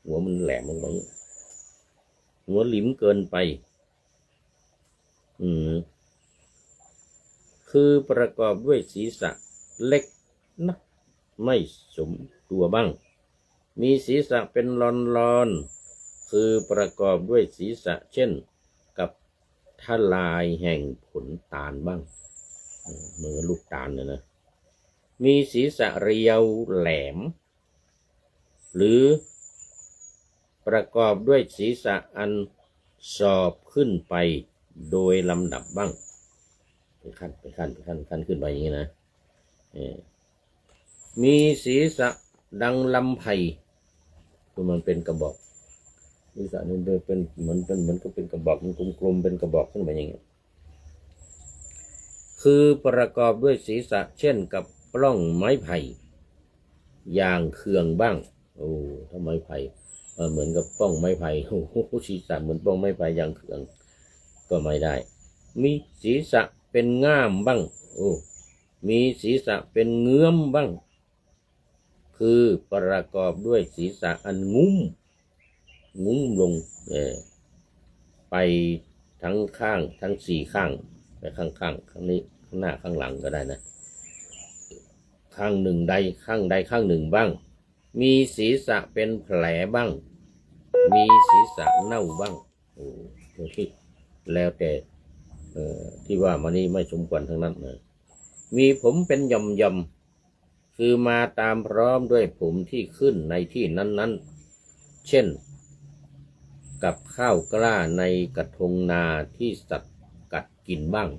หัวมันแหลมลงไปหัวหลิมเกินไปคือประกอบด้วยศีรษะเล็กนะไม่สมตัวบ้างมีศีรษะเป็นลอนๆคือประกอบด้วยศีรษะเช่นกับทลายแห่งผลตาลบ้างเหมือนลูกตาลนะมีศีรษะเรียวแหลมหรือประกอบด้วยศีรษะอันสอบขึ้นไปโดยลำดับบ้างเป็นขั้นขึ้นไปอย่างนี้นะมีศีรษะดังลำไผ่คือมันเป็นกระบอกศีรษะนี่เป็นเหมือนก็เป็นกระบอกมันกลมๆเป็นกระบอกขึ้นมาอย่างนี้คือประกอบด้วยศีรษะเช่นกับปล้องไม้ไผ่อย่างเคืองบ้างถ้าไม้ไผ่เหมือนกับปล้องไม้ไผ่ศีรษะเหมือนปล้องไม้ไผ่อย่างเคืองก็ไม่ได้มีศีรษะเป็นง่ามบ้างมีศีรษะเป็นเงื้อมบ้างคือประกอบด้วยศีรษะอันงุ้มลงไปทั้งข้างทั้งสี่ข้างไปข้างข้างนี้ข้างหน้าข้างหลังก็ได้นะข้างหนึ่งใดข้างหนึ่งบ้างมีศีรษะเป็นแผลบ้างมีศีรษะเน่าบ้างแล้วแต่ที่ว่ามานี่ไม่สมควรทั้งนั้นนะมีผมเป็นหย่อมคือมาตามพร้อมด้วยผมที่ขึ้นในที่นั้นๆเช่นกับข้าวกล้าในกระทงนาที่สัตว์กัดกินบ้าง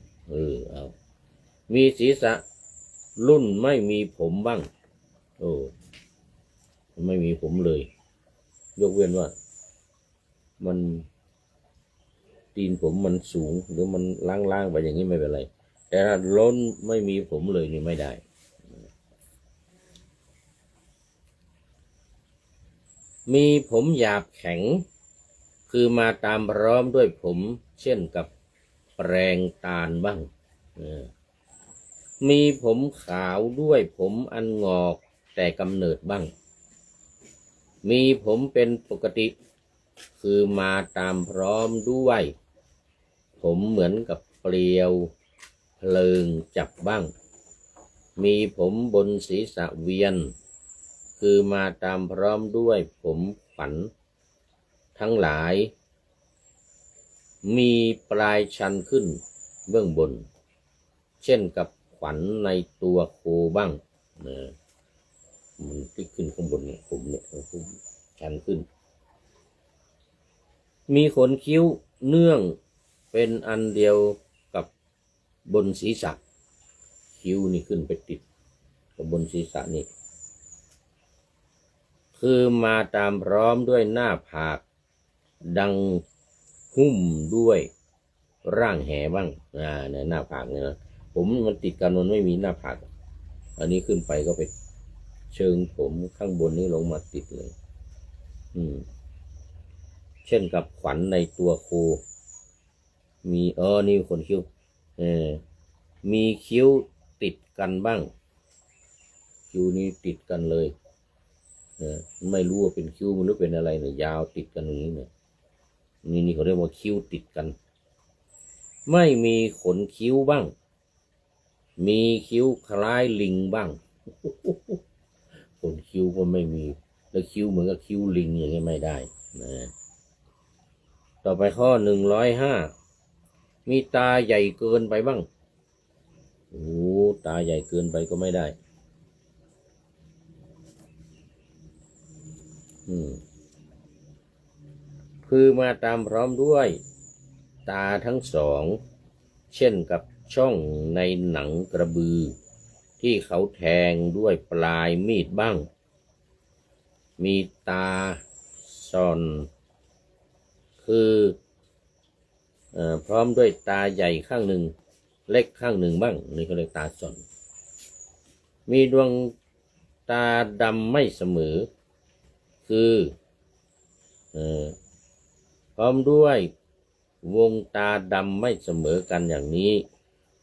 มีศีรษะรุ่นไม่มีผมบ้างไม่มีผมเลยยกเว้นว่ามันตีนผมมันสูงหรือมันล้างไปอย่างนี้ไม่เป็นไรแต่ถ้าล้นไม่มีผมเลยนี่ไม่ได้มีผมหยาบแข็งคือมาตามพร้อมด้วยผมเช่นกับแปรงตาลบ้างมีผมขาวด้วยผมอันงอกแต่กำเนิดบ้างมีผมเป็นปกติคือมาตามพร้อมด้วยผมเหมือนกับเปลวเพลิงจับบ้างมีผมบนศีรษะเวียนคือมาตามพร้อมด้วยผมขวัญทั้งหลายมีปลายชันขึ้นเบื้องบนเช่นกับขวัญในตัวโคบ้างมันที่ขึ้นข้างบนเนี่ยผมเนี่ยชันขึ้นมีขนคิ้วเนื่องเป็นอันเดียวกับบนศีรษะคิ้วนี่ขึ้นไปติดกับบนศีรษะนี่คือมาตามพร้อมด้วยหน้าผากดังหุ้มด้วยร่างแหบ้างในหน้าผากเนี่ยนะผมมันติดกันมันไม่มีหน้าผากอันนี้ขึ้นไปก็ไปเชิงผมข้างบนนี้ลงมาติดเลยเช่นกับขวัญในตัวโคมีนี่ขนคิ้ว เออมีคิ้วติดกันบ้างคิ้วนี้ติดกันเลยไม่รู้ว่าเป็นคิ้วหรือเป็นอะไรเนี่ยยาวติดกันอย่างนี้เนี่ยนี่เขาเรียกว่าคิ้วติดกันไม่มีขนคิ้วบ้างมีคิ้วคล้ายลิงบ้างขนคิ้วก็ไม่มีแล้วคิ้วเหมือนกับคิ้วลิงอย่างนี้ไม่ได้นะต่อไปข้อ105มีตาใหญ่เกินไปบ้างโอ้ตาใหญ่เกินไปก็ไม่ได้คือมาตามพร้อมด้วยตาทั้งสองเช่นกับช่องในหนังกระบือที่เขาแทงด้วยปลายมีดบ้างมีตาซ่อนคือพร้อมด้วยตาใหญ่ข้างหนึ่งเล็กข้างหนึ่งบ้างนี่เขาเรียกตาซ่อนมีดวงตาดำไม่เสมอคือพร้อมด้วยวงตาดำไม่เสมอกันอย่างนี้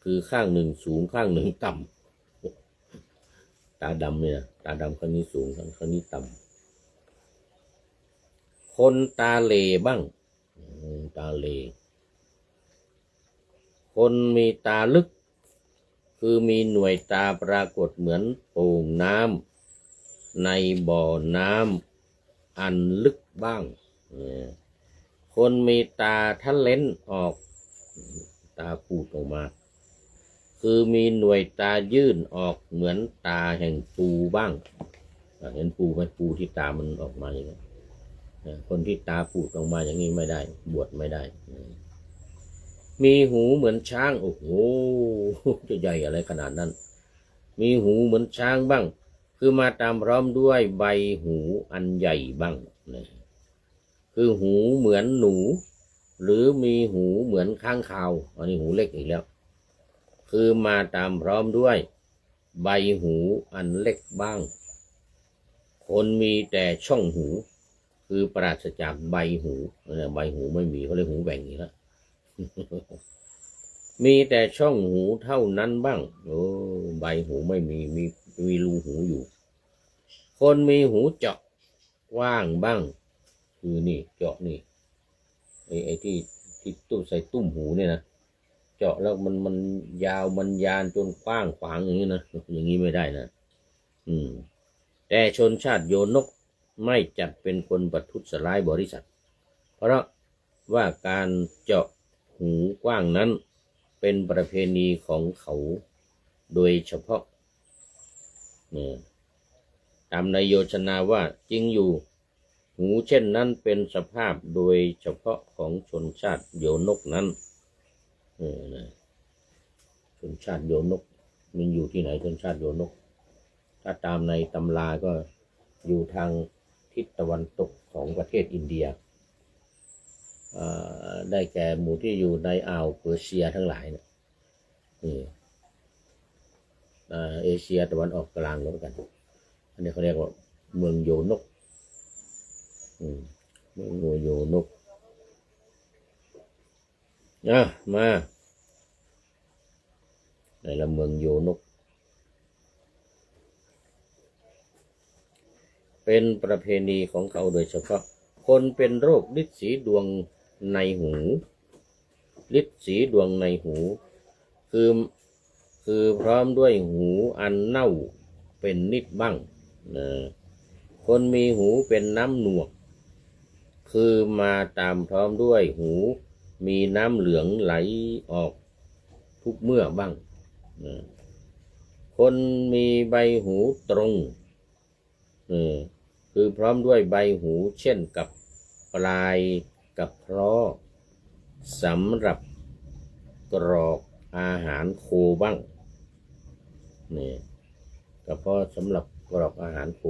คือข้างหนึ่งสูงข้างหนึ่งต่ำตาดำเนี่ยตาดำข้างนี้สูงข้างนี้ต่ำคนตาเหล่บ้างตาเหล่คนมีตาลึกคือมีหน่วยตาปรากฏเหมือนโป่งน้ำในบ่อน้ำอันลึกบ้างคนมีตาทะเลนออกตาปูดออกมาคือมีหน่วยตายื่นออกเหมือนตาแห่งปูบ้างเห็นปูไหมปูที่ตามันออกมาอย่างนี้คนที่ตาปูดออกมาอย่างนี้ไม่ได้บวชไม่ได้มีหูเหมือนช้างโอ้โหจะใหญ่อะไรขนาดนั้นมีหูเหมือนช้างบ้างคือมาตามพร้อมด้วยใบหูอันใหญ่บ้างคือหูเหมือนหนูหรือมีหูเหมือนข้างคาวอันนี้หูเล็กอีกแล้วคือมาตามพร้อมด้วยใบหูอันเล็กบ้างคนมีแต่ช่องหูคือปราศจากใบหูใบหูไม่มีเขาเรียกหูแหว่งอีกแล้วมีแต่ช่องหูเท่านั้นบ้างโอ้ใบหูไม่มีรูหูอยู่คนมีหูเจาะว่างบ้างคือนี่เจาะนี่ไอ้ที่ตุ้มใส่ตุ้มหูเนี่ยนะเจาะแล้วมันยาวมันยานจนกว้างขวางอย่างนี้นะอย่างนี้ไม่ได้นะแต่ชนชาติโยนกไม่จัดเป็นคนประทุษร้ายบริษัทเพราะว่าการเจาะหูกว้างนั้นเป็นประเพณีของเขาโดยเฉพาะตามในโยชนาว่าจริงอยู่หูเช่นนั้นเป็นสภาพโดยเฉพาะของชนชาติโยนกนั้นชนชาติโยนกมันอยู่ที่ไหนชนชาติโยนกถ้าตามในตำราก็อยู่ทางทิศตะวันตกของประเทศอินเดียได้แก่หมู่ที่อยู่ในอ่าวเปอร์เซียทั้งหลายเนี่ยเอเชียตะวันออกกลางแล้วกันอันนี้เขาเรียกว่าเมืองโยนกเมืองโยนกมาในละเมืองโยนกเป็นประเพณีของเขาโดยเฉพาะคนเป็นโรคฤทธิ์สีดวงในหูฤทธิ์สีดวงในหูคือพร้อมด้วยหูอันเน่าเป็นนิดบ้างคนมีหูเป็นน้ำหนวกคือมาตามพร้อมด้วยหูมีน้ำเหลืองไหลออกทุกเมื่อบ้างคนมีใบหูตรงคือพร้อมด้วยใบหูเช่นกับปลายกับเพราะสำหรับกรอกอาหารโคบ้างกระเพาะสำหรับกรอกอาหารโค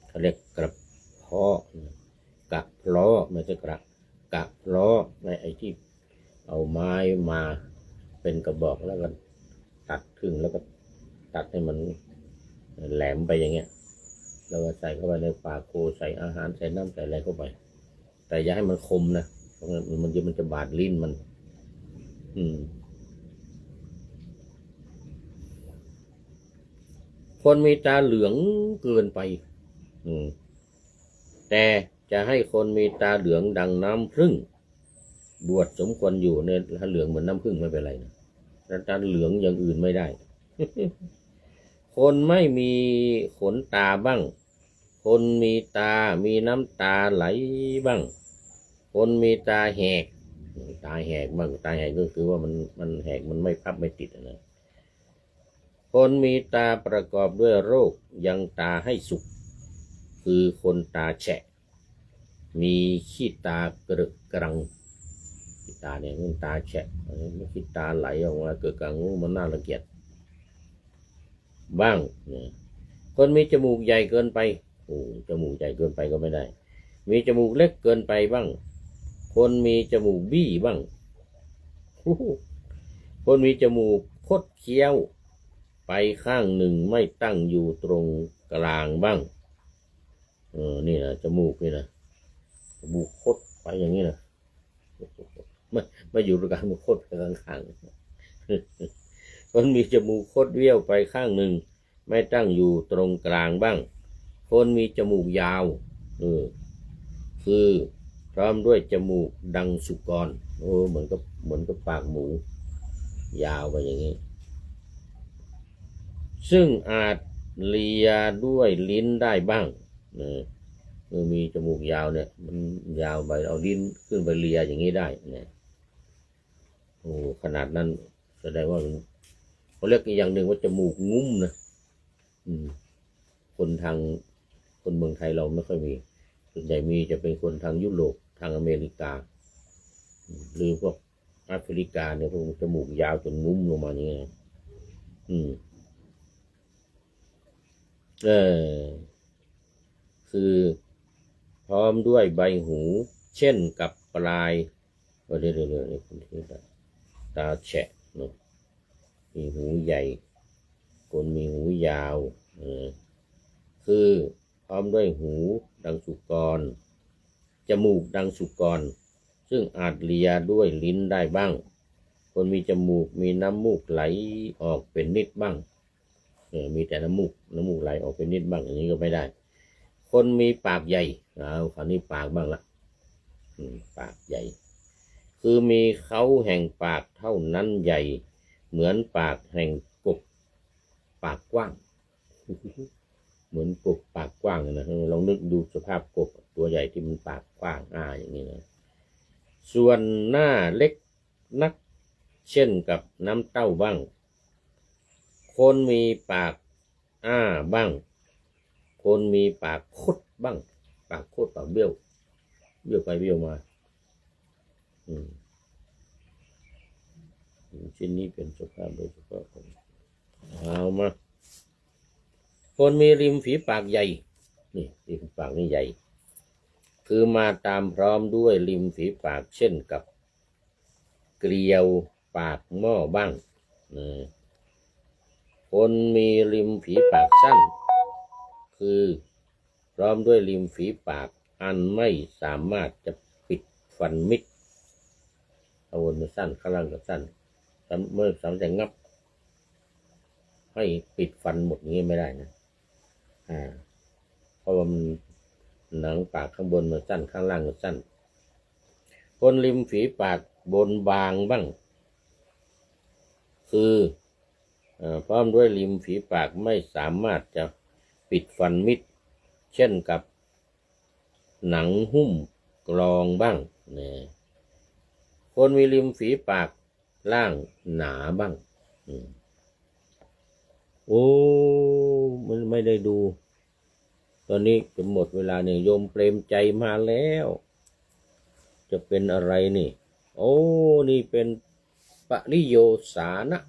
เขาเรียกกระเพาะกะเพาะไม่ใช่กะเพาะในไอ้ที่เอาไม้มาเป็นกระบอกแล้วก็ตัดครึ่งแล้วก็ตัดให้มันแหลมไปอย่างเงี้ยแล้วก็ใส่เข้าไปในปากโคใส่อาหารใส่น้ำใส่อะไรเข้าไปแต่อย่าให้มันคมนะเพราะงั้นมันจะบาดลิ้นมัน คนมีตาเหลืองเกินไปแต่จะให้คนมีตาเหลืองดังน้ำผึ้งบวชสมควรอยู่ในถ้าเหลืองเหมือนน้ำผึ้งไม่เป็นไรนะแต่ตาเหลืองอย่างอื่นไม่ได้ คนไม่มีขนตาบ้างคนมีตามีน้ำตาไหลบ้างคนมีตาแหกตาแหกบ้างตาแหกก็คือว่ามันแหกมันไม่พับไม่ติดนะคนมีตาประกอบด้วยโรคยังตาให้สุกคือคนตาแฉะมีขี้ตากระกรังขี้ตาเนี่ยมันตาแฉะไม่ขี้ตาไหลออกมาเกิดกลางงูมันน่ารังเกียจบ้างเนี่ยคนมีจมูกใหญ่เกินไปโอ้จมูกใหญ่เกินไปก็ไม่ได้มีจมูกเล็กเกินไปบ้างคนมีจมูกบี้บ้างคนมีจมูกคดเคี้ยวไปข้างหนึ่งไม่ตั้งอยู่ตรงกลางบ้างนี่นะจมูกนี่นะจมูกคดไปอย่างนี้นะไม่อยู่ตรงกลางมันคดไปข้างๆคนมีจมูกคดเบี้ยวไปข้างหนึ่งไม่ตั้งอยู่ตรงกลางบ้างคนมีจมูกยาวคือพร้อมด้วยจมูกดังสุกรเหมือนกับปากหมูยาวไปอย่างนี้ซึ่งอาจเลียด้วยลิ้นได้บ้างมีจมูกยาวเนี่ยมันยาวไปเอาลิ้นขึ้นไปเลียอย่างนี้ได้เนี่ยขนาดนั้นแสดงว่าเขาเรียกอีกอย่างหนึ่งว่าจมูกงุ้มนะคนเมืองไทยเราไม่ค่อยมีส่วนใหญ่มีจะเป็นคนทางยุโรปทางอเมริกาหรือพวกแอฟริกาเนี่ยพวกจมูกยาวจนงุ้มลงมาอย่างนี้คือพร้อมด้วยใบหูเช่นกับปลายเดี๋ยวคนที่ตาแฉะมีหูใหญ่คนมีหูยาวคือพร้อมด้วยหูดังสุกรจมูกดังสุกรซึ่งอาจเลียด้วยลิ้นได้บ้างคนมีจมูกมีน้ำมูกไหลออกเป็นนิดบ้างมีแต่น้ำมูกไหลออกเป็นนิดบ้างอย่างนี้ก็ไม่ได้คนมีปากใหญ่คราวนี้ปากบ้างละปากใหญ่คือมีเขาแห่งปากเท่านั้นใหญ่เหมือนปากแห่งกบปากกว้างเหมือนกบปากกว้างนะลองนึกดูสภาพกบตัวใหญ่ที่มันปากกว้างอย่างนี้นะส่วนหน้าเล็กนักเช่นกับน้ำเต้าบ้างคนมีปากบ้างคนมีปากคดบ้างปากคดปากเบี้ยวไปเบี้ยวมาชิ้นนี้เป็นสภาพโดยเฉพาะเอามาคนมีริมฝีปากใหญ่นี่ริมปากนี่ใหญ่คือมาตามพร้อมด้วยริมฝีปากเช่นกับเกลียวปากหม้อบ้างคนมีริมฝีปากสั้นคือพร้อมด้วยริมฝีปากอันไม่สามารถจะปิดฟันมิดเอาวนมาสั้นข้างล่างก็สั้นเมื่อสามารถงับให้ปิดฟันหมดนี้ไม่ได้นะเพราะว่ามันหนังปากข้างบนมันสั้นข้างล่างมันสั้นคนริมฝีปากบนบางบ้างคือพร้อมด้วยริมฝีปากไม่สามารถจะปิดฟันมิดเช่นกับหนังหุ้มกรองบ้างคนมีริมฝีปากล่างหนาบ้างมันไม่ได้ดูตอนนี้จะหมดเวลาเนี่ยโยมเปรมใจมาแล้วจะเป็นอะไรนี่นี่เป็นปริโยสานะ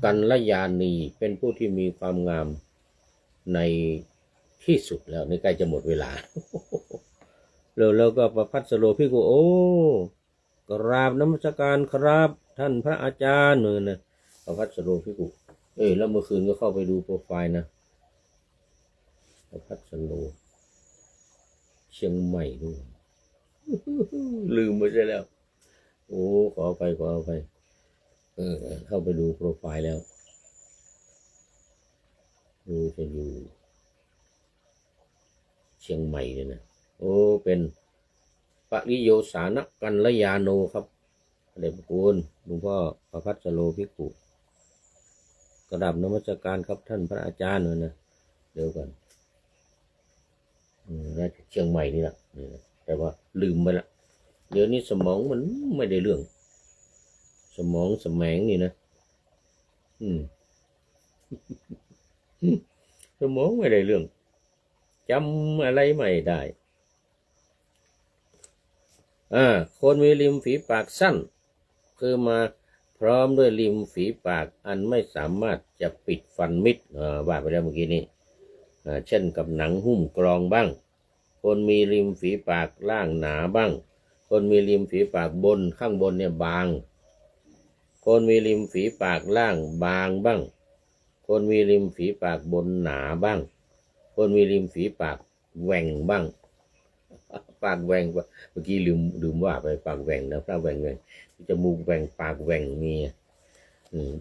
กัลยาณีเป็นผู้ที่มีความงามในที่สุดแล้วในใกล้จะหมดเวลาแล้วก็ประพัสโลภิกขุกราบนมัสการครับท่านพระอาจารย์นะประพัสโลภิกขุแล้วเมื่อคืนก็เข้าไปดูโปรไฟล์นะประพัสโลเชียงใหม่ด้วยลืมไปซะแล้ว โอ้ขอไปเข้าไปดูโปรไฟล์แล้วดูจะอยู่เชียงใหม่เลยนะโอ้เป็นปริโยสานกัลยาโนครับเดชพระคุณหลวงพ่อประภัสสโลภิกขุกราบนมัสการครับท่านพระอาจารย์เลยนะเดี๋ยวก่อนน่าจะเชียงใหม่นี่แหละแต่ว่าลืมไปละเดี๋ยวนี้สมองมันไม่ได้เรื่องสมองสมองนี่นะสมองไม่ได้เรื่องจำอะไรไม่ได้คนมีริมฝีปากสั้นคือมาพร้อมด้วยริมฝีปากอันไม่สามารถจะปิดฟันมิดว่าไปแล้วเมื่อกี้นี้เช่นกับหนังหุ้มกรองบ้างคนมีริมฝีปากล่างหนาบ้างคนมีริมฝีปากบนข้างบนเนี่ยบางคนมีริมฝีปากล่างบางบ้างคนมีริมฝีปากบนหนาบ้างคนมีริมฝีปากแหว่งบ้างปากแหว่งเมื่อกี้ลืมว่าไปปากแหว่งนะพระแหว่งจมูกแหว่งปากแหว่งมี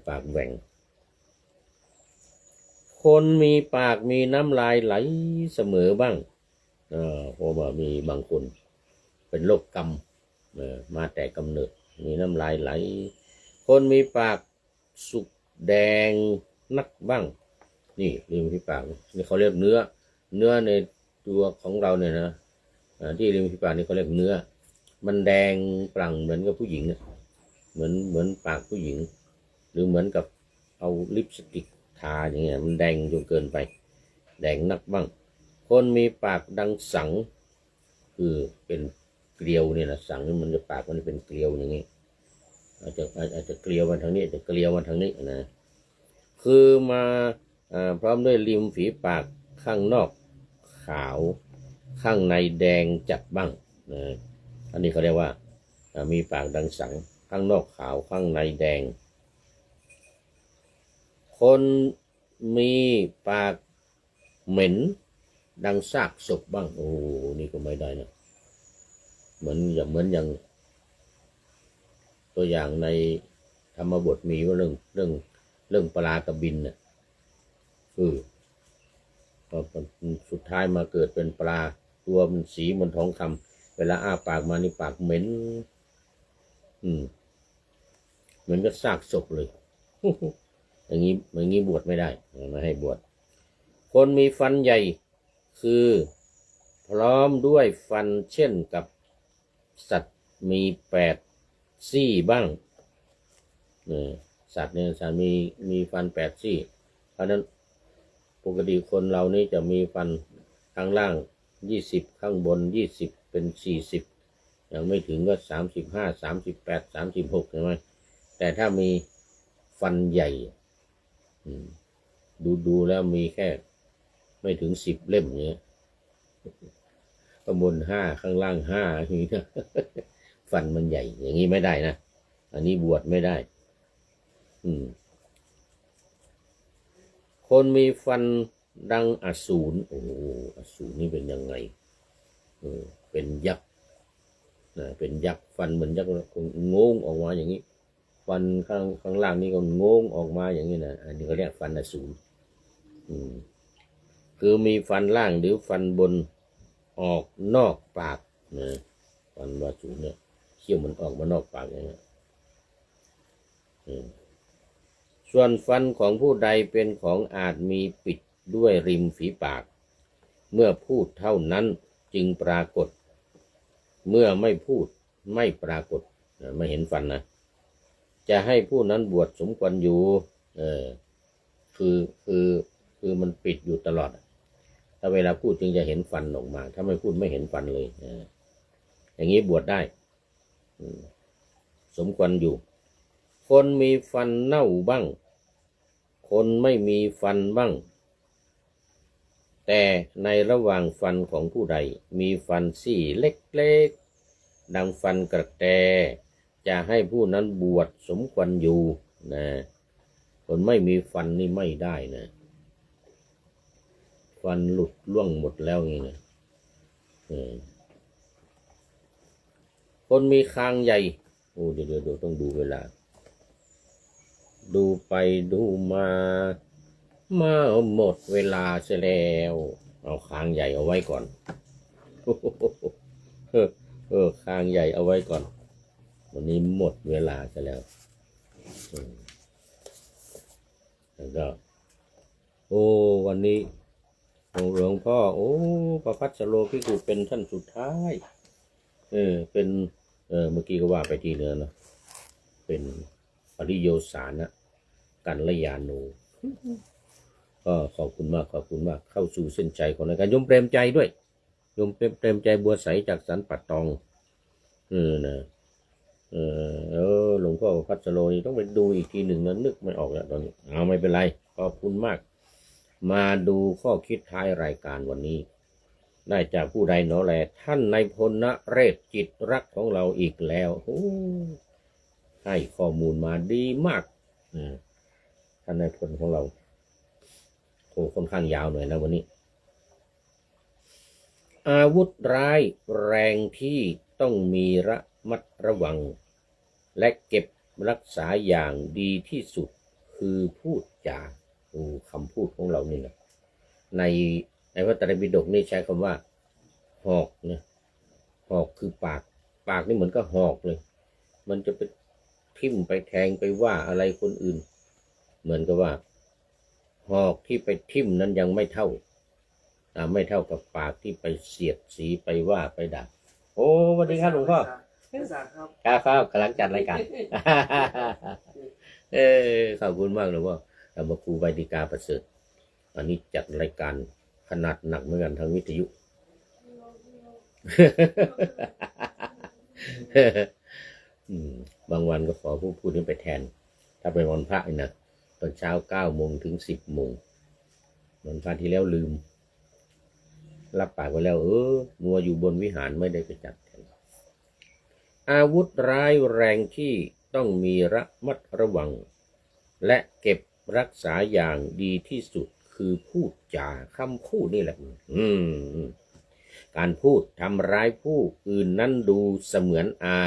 ปากแหว่งคนมีปากมีน้ำลายไหลเสมอบ้างเพราะว่ามีบางคนเป็นโรคกำมาแต่กำเนิดมีน้ำลายไหลคนมีปากสุกแดงนักบ้างนี่ริมฝีปากนี่เขาเรียกเนื้อในตัวของเราเนี่ยนะที่ริมฝีปากนี่เขาเรียกเนื้อมันแดงปรั่งเหมือนกับผู้หญิงเหมือนปากผู้หญิงหรือเหมือนกับเอาลิปสติกทาอย่างเงี้ยมันแดงจนเกินไปแดงนักบ้างคนมีปากดังสังคือเป็นเกลียวเนี่ยนะสังมันจะปากมันเป็นเกลียวอย่างงี้อาจจะเกลียวมาทางนี้จะเกลียวมาทางนี้นะคือมาพร้อมด้วยริมฝีปากข้างนอกขาวข้างในแดงจัดบ้างนะอันนี้เขาเรียกว่ามีปากดังสังข้างนอกขาวข้างในแดงคนมีปากเหม็นดังซากศพบ้างโอ้นี่ก็ไม่ได้นะเหมือนอย่างตัวอย่างในธรรมบทมีว่าเรื่องปลากระบินน่ะพอสุดท้ายมาเกิดเป็นปลาตัวมันสีเหมือนทองคำเวลาอ้าปากมานี่ปากเหม็นเหมือนกับซากศพเลย อย่างนี้บวชไม่ได้ไม่ให้บวชคนมีฟันใหญ่คือพร้อมด้วยฟันเช่นกับสัตว์มี8 ซี่บ้างสัตว์เนี่ยจะมีฟัน8 ซี่เพราะนั้นปกติคนเรานี่จะมีฟันข้างล่าง20ข้างบน20เป็น40ยังไม่ถึงก็35 38 36ใช่ไหมแต่ถ้ามีฟันใหญ่ดูแล้วมีแค่ไม่ถึง10 เล่มเนี้ยข้างบน5ข้างล่าง5อย่างนี้นะฟันมันใหญ่อย่างนี้ไม่ได้นะอันนี้บวชไม่ได้คนมีฟันดังอสูรโอ้อสูรนี่เป็นยังไงเป็นยักษ์เป็นยักษ์ฟันเหมือนยักษ์งงออกมาอย่างนี้ฟันข้างล่างนี่ก็งงออกมาอย่างนี้นะอันนี้เขาเรียกฟันอสูรคือมีฟันล่างหรือฟันบนออกนอกปากนะฟันอสูรเนี่ยเขี้ยวมันออกมานอกปากอย่างนี้ส่วนฟันของผู้ใดเป็นของอาจมีปิดด้วยริมฝีปากเมื่อพูดเท่านั้นจึงปรากฏเมื่อไม่พูดไม่ปรากฏไม่เห็นฟันนะจะให้ผู้นั้นบวชสมควรอยู่คือมันปิดอยู่ตลอดถ้าเวลาพูดจึงจะเห็นฟันออกมาถ้าไม่พูดไม่เห็นฟันเลยอย่างนี้บวชได้สมควรอยู่คนมีฟันเน่าบ้างคนไม่มีฟันบ้างแต่ในระหว่างฟันของผู้ใดมีฟันซี่เล็กๆดังฟันกระแตจะให้ผู้นั้นบวชสมควรอยู่นะคนไม่มีฟันนี่ไม่ได้นะฟันหลุดร่วงหมดแล้วนี่นะคนมีคางใหญ่ โอ้เดี๋ยวต้องดูเวลาดูไปดูมาหมดเวลาเสียแล้วเอาคางใหญ่เอาไว้ก่อนคางใหญ่เอาไว้ก่อนวันนี้หมดเวลาเสียแล้วแล้วก็โอ้วันนี้หลวงพ่อโอ้ประภัสโรภิกขุเป็นท่านสุดท้ายเป็นเมื่อกี้ก็ว่าไปทีเนื้อเนาะเป็นปริโยสานะกัลยาโนก็ขอบคุณมากเข้าสู่เส้นใจของรายการโยมเปรมใจด้วยโยมเปรมใจบัวใสจากสันปัตตองนะหลวงพ่อพัสโรนี่ต้องไปดูอีกทีหนึ่งนะนึกไม่ออกแล้วตอนนี้เอาไม่เป็นไรขอบคุณมากมาดูข้อคิดท้ายรายการวันนี้ได้จากผู้ใดหนอแลท่านนายพลณเรศจิตรักของเราอีกแล้วให้ข้อมูลมาดีมากท่านนายพลของเราค่อนข้างยาวหน่อยนะวันนี้อาวุธร้ายแรงที่ต้องมีระมัดระวังและเก็บรักษาอย่างดีที่สุดคือพูดจาคำพูดของเรานี่นะในพระไตรปิฎกนี่ใช้คำว่าหอกนะหอกคือปากนี่เหมือนกับหอกเลยมันจะไปทิ่มไปแทงไปว่าอะไรคนอื่นเหมือนกับว่าหอกที่ไปทิ่มนั้นยังไม่เท่ากับปากที่ไปเสียดสีไปว่าไปด่าโอ้สวัสดีครับหลวงพ่อครับกำลังจัดรายการขอบคุณมากหลวงพ่อธรรมครูใบดิกาประเสริฐอันนี้จัดรายการขนาดหนักเหมือนกันทางวิทยุบางวันก็ขอพูดนี้ไปแทนถ้าเป็นวันพระนะตอนเช้า9 โมงถึง 10 โมงวันพระที่แล้วลืมรับปากไว้แล้วมัวอยู่บนวิหารไม่ได้ไปจัดอาวุธร้ายแรงที่ต้องมีระมัดระวังและเก็บรักษาอย่างดีที่สุดคือพูดจาคำพูดนี่แหละการพูดทำร้ายผู้อื่นนั้นดูเสมือนอา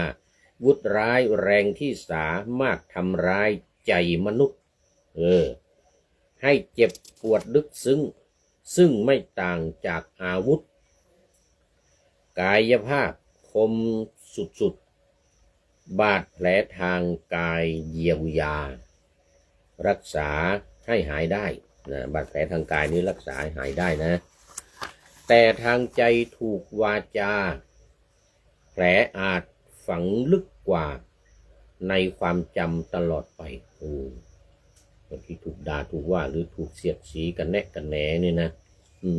วุธร้ายแรงที่สามารถทำร้ายใจมนุษย์ให้เจ็บปวดลึกซึ่งไม่ต่างจากอาวุธกายภาพคมสุดบาดแผลทางกายเยียวยารักษาให้หายได้นะบาดแผลทางกายนี้รักษาให้หายได้นะแต่ทางใจถูกวาจาแผลอาจฝังลึกกว่าในความจำตลอดไปบางทีถูกด่าถูกว่าหรือถูกเสียดสีกันแนะกันแหนเนี่ยนะ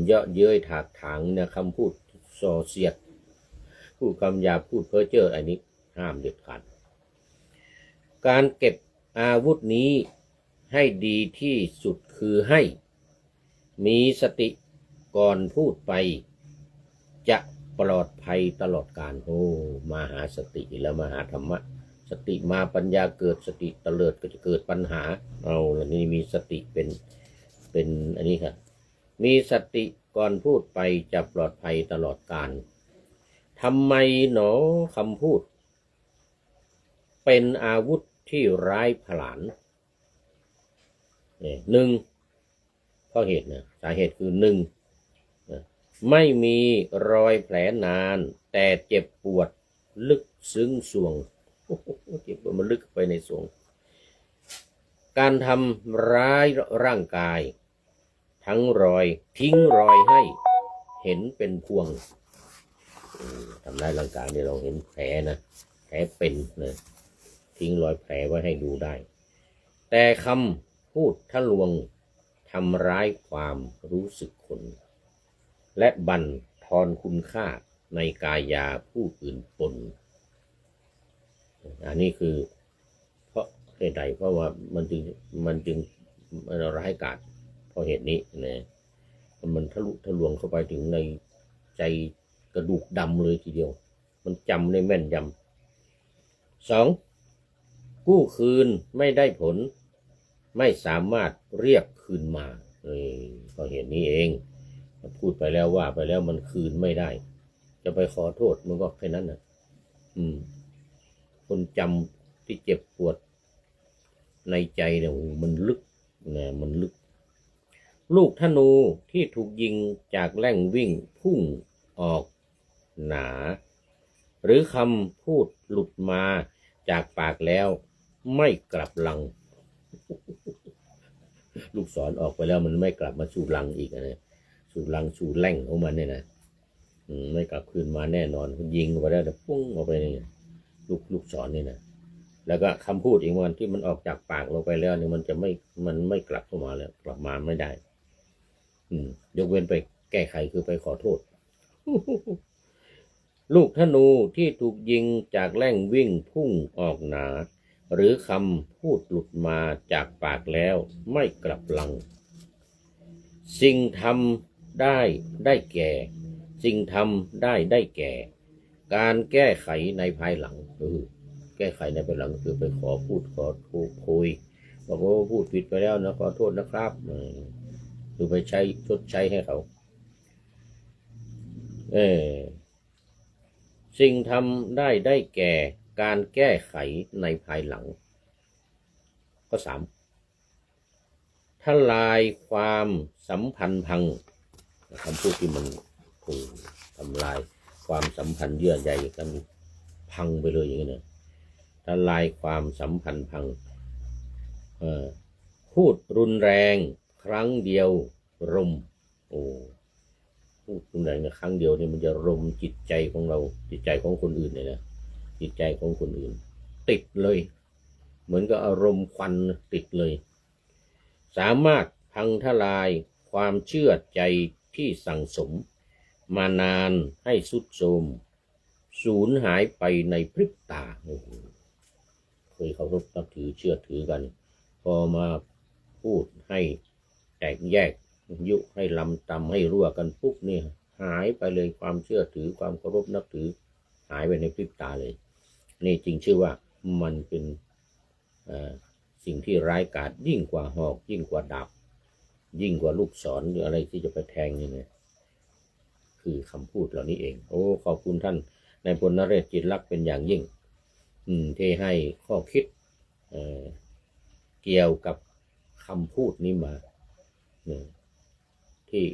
เยาะเย้ยถากถางนะคำพูดส่อเสียดพูดคำหยาบพูดเพ้อเจ้ออันนี้ห้ามเด็ดขาดการเก็บอาวุธนี้ให้ดีที่สุดคือให้มีสติก่อนพูดไปจะปลอดภัยตลอดกาลมาหาสติแล้วมาหาธรรมะสติมาปัญญาเกิดสติเตลิดก็จะเกิดปัญหาแล้วนี่มีสติเป็นอันนี้ครับมีสติก่อนพูดไปจะปลอดภัยตลอดกาลทำไมหนอคำพูดเป็นอาวุธที่ร้ายผลาญหนึ่งข้อเหตุนะสาเหตุคือหนึ่งไม่มีรอยแผลนานแต่เจ็บปวดลึกซึ้งสวงเจ็บปวดมันลึกไปในสวงการทำร้ายร่างกายทิ้งรอยให้เห็นเป็นพวงทำร้ายร่างกายเนี่ยเราเห็นแผลนะแผลเป็นนะทิ้งรอยแผลไว้ให้ดูได้แต่คำพูดทะลวงทำร้ายความรู้สึกคนและบั่นทอนคุณค่าในกายาผู้อื่นปนอันนี้คือเพราะเหตุใดเพราะว่ามันจึงร้ายกาจเพราะเหตุนี้นะมันทะลุทะลวงเข้าไปถึงในใจกระดูกดำเลยทีเดียวมันจำได้แม่นยำสองกู้คืนไม่ได้ผลไม่สามารถเรียกคืนมาเพราะเหตุนี้เองพูดไปแล้วว่าไปแล้วมันคืนไม่ได้จะไปขอโทษมันก็แค่นั้นนะ คนจำที่เจ็บปวดในใจเนี่ยมันลึกนะมันลึกลูกธนูที่ถูกยิงจากแล่งวิ่งพุ่งออกหนาหรือคำพูดหลุดมาจากปากแล้วไม่กลับลัง ลูกศรออกไปแล้วมันไม่กลับมาสู่ลังอีกนะสู่ลังสู่แหล่งของมันเนี่ยนะไม่กลับคืนมาแน่นอนยิงออกไปแล้วแต่ปุ้งออกไปนี่ลูกศรนี่นะแล้วก็คำพูดอีกวันที่มันออกจากปากเราไปแล้วเนี่ยมันไม่กลับเข้ามาแล้วกลับมาไม่ได้ยกเว้นไปแก้ไขคือไปขอโทษ ลูกธนูที่ถูกยิงจากแล่งวิ่งพุ่งออกหนาหรือคำพูดหลุดมาจากปากแล้วไม่กลับหลังสิ่งทำได้แก่สิ่งทำได้แก่การแก้ไขในภายหลังแก้ไขในภายหลังคือไปขอพูดขอคุยบอกว่าพูดผิดไปแล้วนะขอโทษนะครับคือไปใช้ชดใช้ให้เขาสิ่งทำได้แก่การแก้ไขในภายหลังข้อ 3ทลายความสัมพันธ์พังคำพูดที่มันทำลายความสัมพันธ์เยื่อใยกันพังไปเลยอย่างนี้นะทลายความสัมพันธ์พังพูดรุนแรงครั้งเดียวรมพูดรุนแรงในครั้งเดียวนี่มันจะรมจิตใจของเราจิตใจของคนอื่นเนี่ยนะจิตใจของคนอื่นติดเลยเหมือนกับอารมณ์ควันติดเลยสามารถพังทลายความเชื่อใจที่สั่งสมมานานให้ทรุดโทรมสูญหายไปในพริบตาเคยเคารพนับถือเชื่อถือกันพอมาพูดให้แตกแยกยุให้ลำตำให้รั่วกันปุ๊บนี่หายไปเลยความเชื่อถือความเคารพนับถือหายไปในพริบตาเลยนี่จริงชื่อว่ามันเป็นสิ่งที่ร้ายกาจยิ่งกว่าหอกยิ่งกว่าดาบยิ่งกว่าลูกศรหรืออะไรที่จะไปแทงนี่เนี่ยคือคำพูดเหล่านี้เองขอบคุณท่านนายพลนเรศจิตลักษณ์เป็นอย่างยิ่งที่ให้ข้อคิดเกี่ยวกับคำพูดนี้มาที่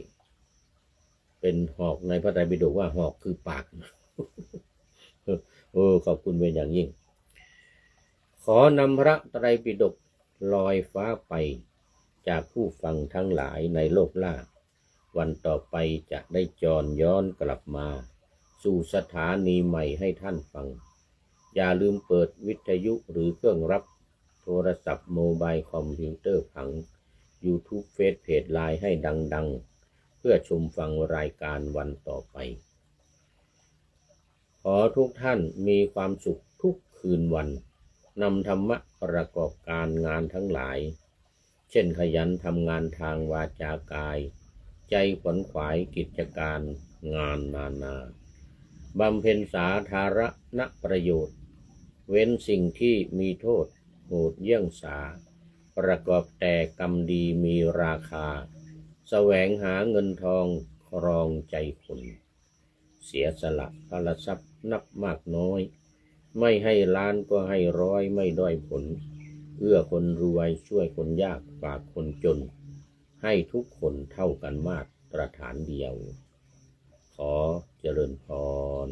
เป็นหอกในพระไตรปิฎกว่าหอกคือปาก ขอบคุณเป็นอย่างยิ่งขอนำพระไตรปิฎกลอยฟ้าไปจากผู้ฟังทั้งหลายในโลกล่าวันต่อไปจะได้จรย้อนกลับมาสู่สถานีใหม่ให้ท่านฟังอย่าลืมเปิดวิทยุหรือเครื่องรับโทรศัพท์โมบายคอมพิวเตอร์ผัง YouTube เฟซเพจไลน์ให้ดังๆเพื่อชมฟังรายการวันต่อไปขอทุกท่านมีความสุขทุกคืนวันนำธรรมะประกอบการงานทั้งหลายเช่นขยันทำงานทางวาจากายใจขวนขวายกิจการงานนานาบำเพ็ญสาธารณประโยชน์เว้นสิ่งที่มีโทษโหดเยี่ยงสาประกอบแต่กรรมดีมีราคาแสวงหาเงินทองครองใจคนเสียสละพละทรัพย์นับมากน้อยไม่ให้ล้านก็ให้ร้อยไม่ด้อยผลเอื้อคนรวยช่วยคนยากฝากคนจนให้ทุกคนเท่ากันมาตรฐานเดียวขอเจริญพร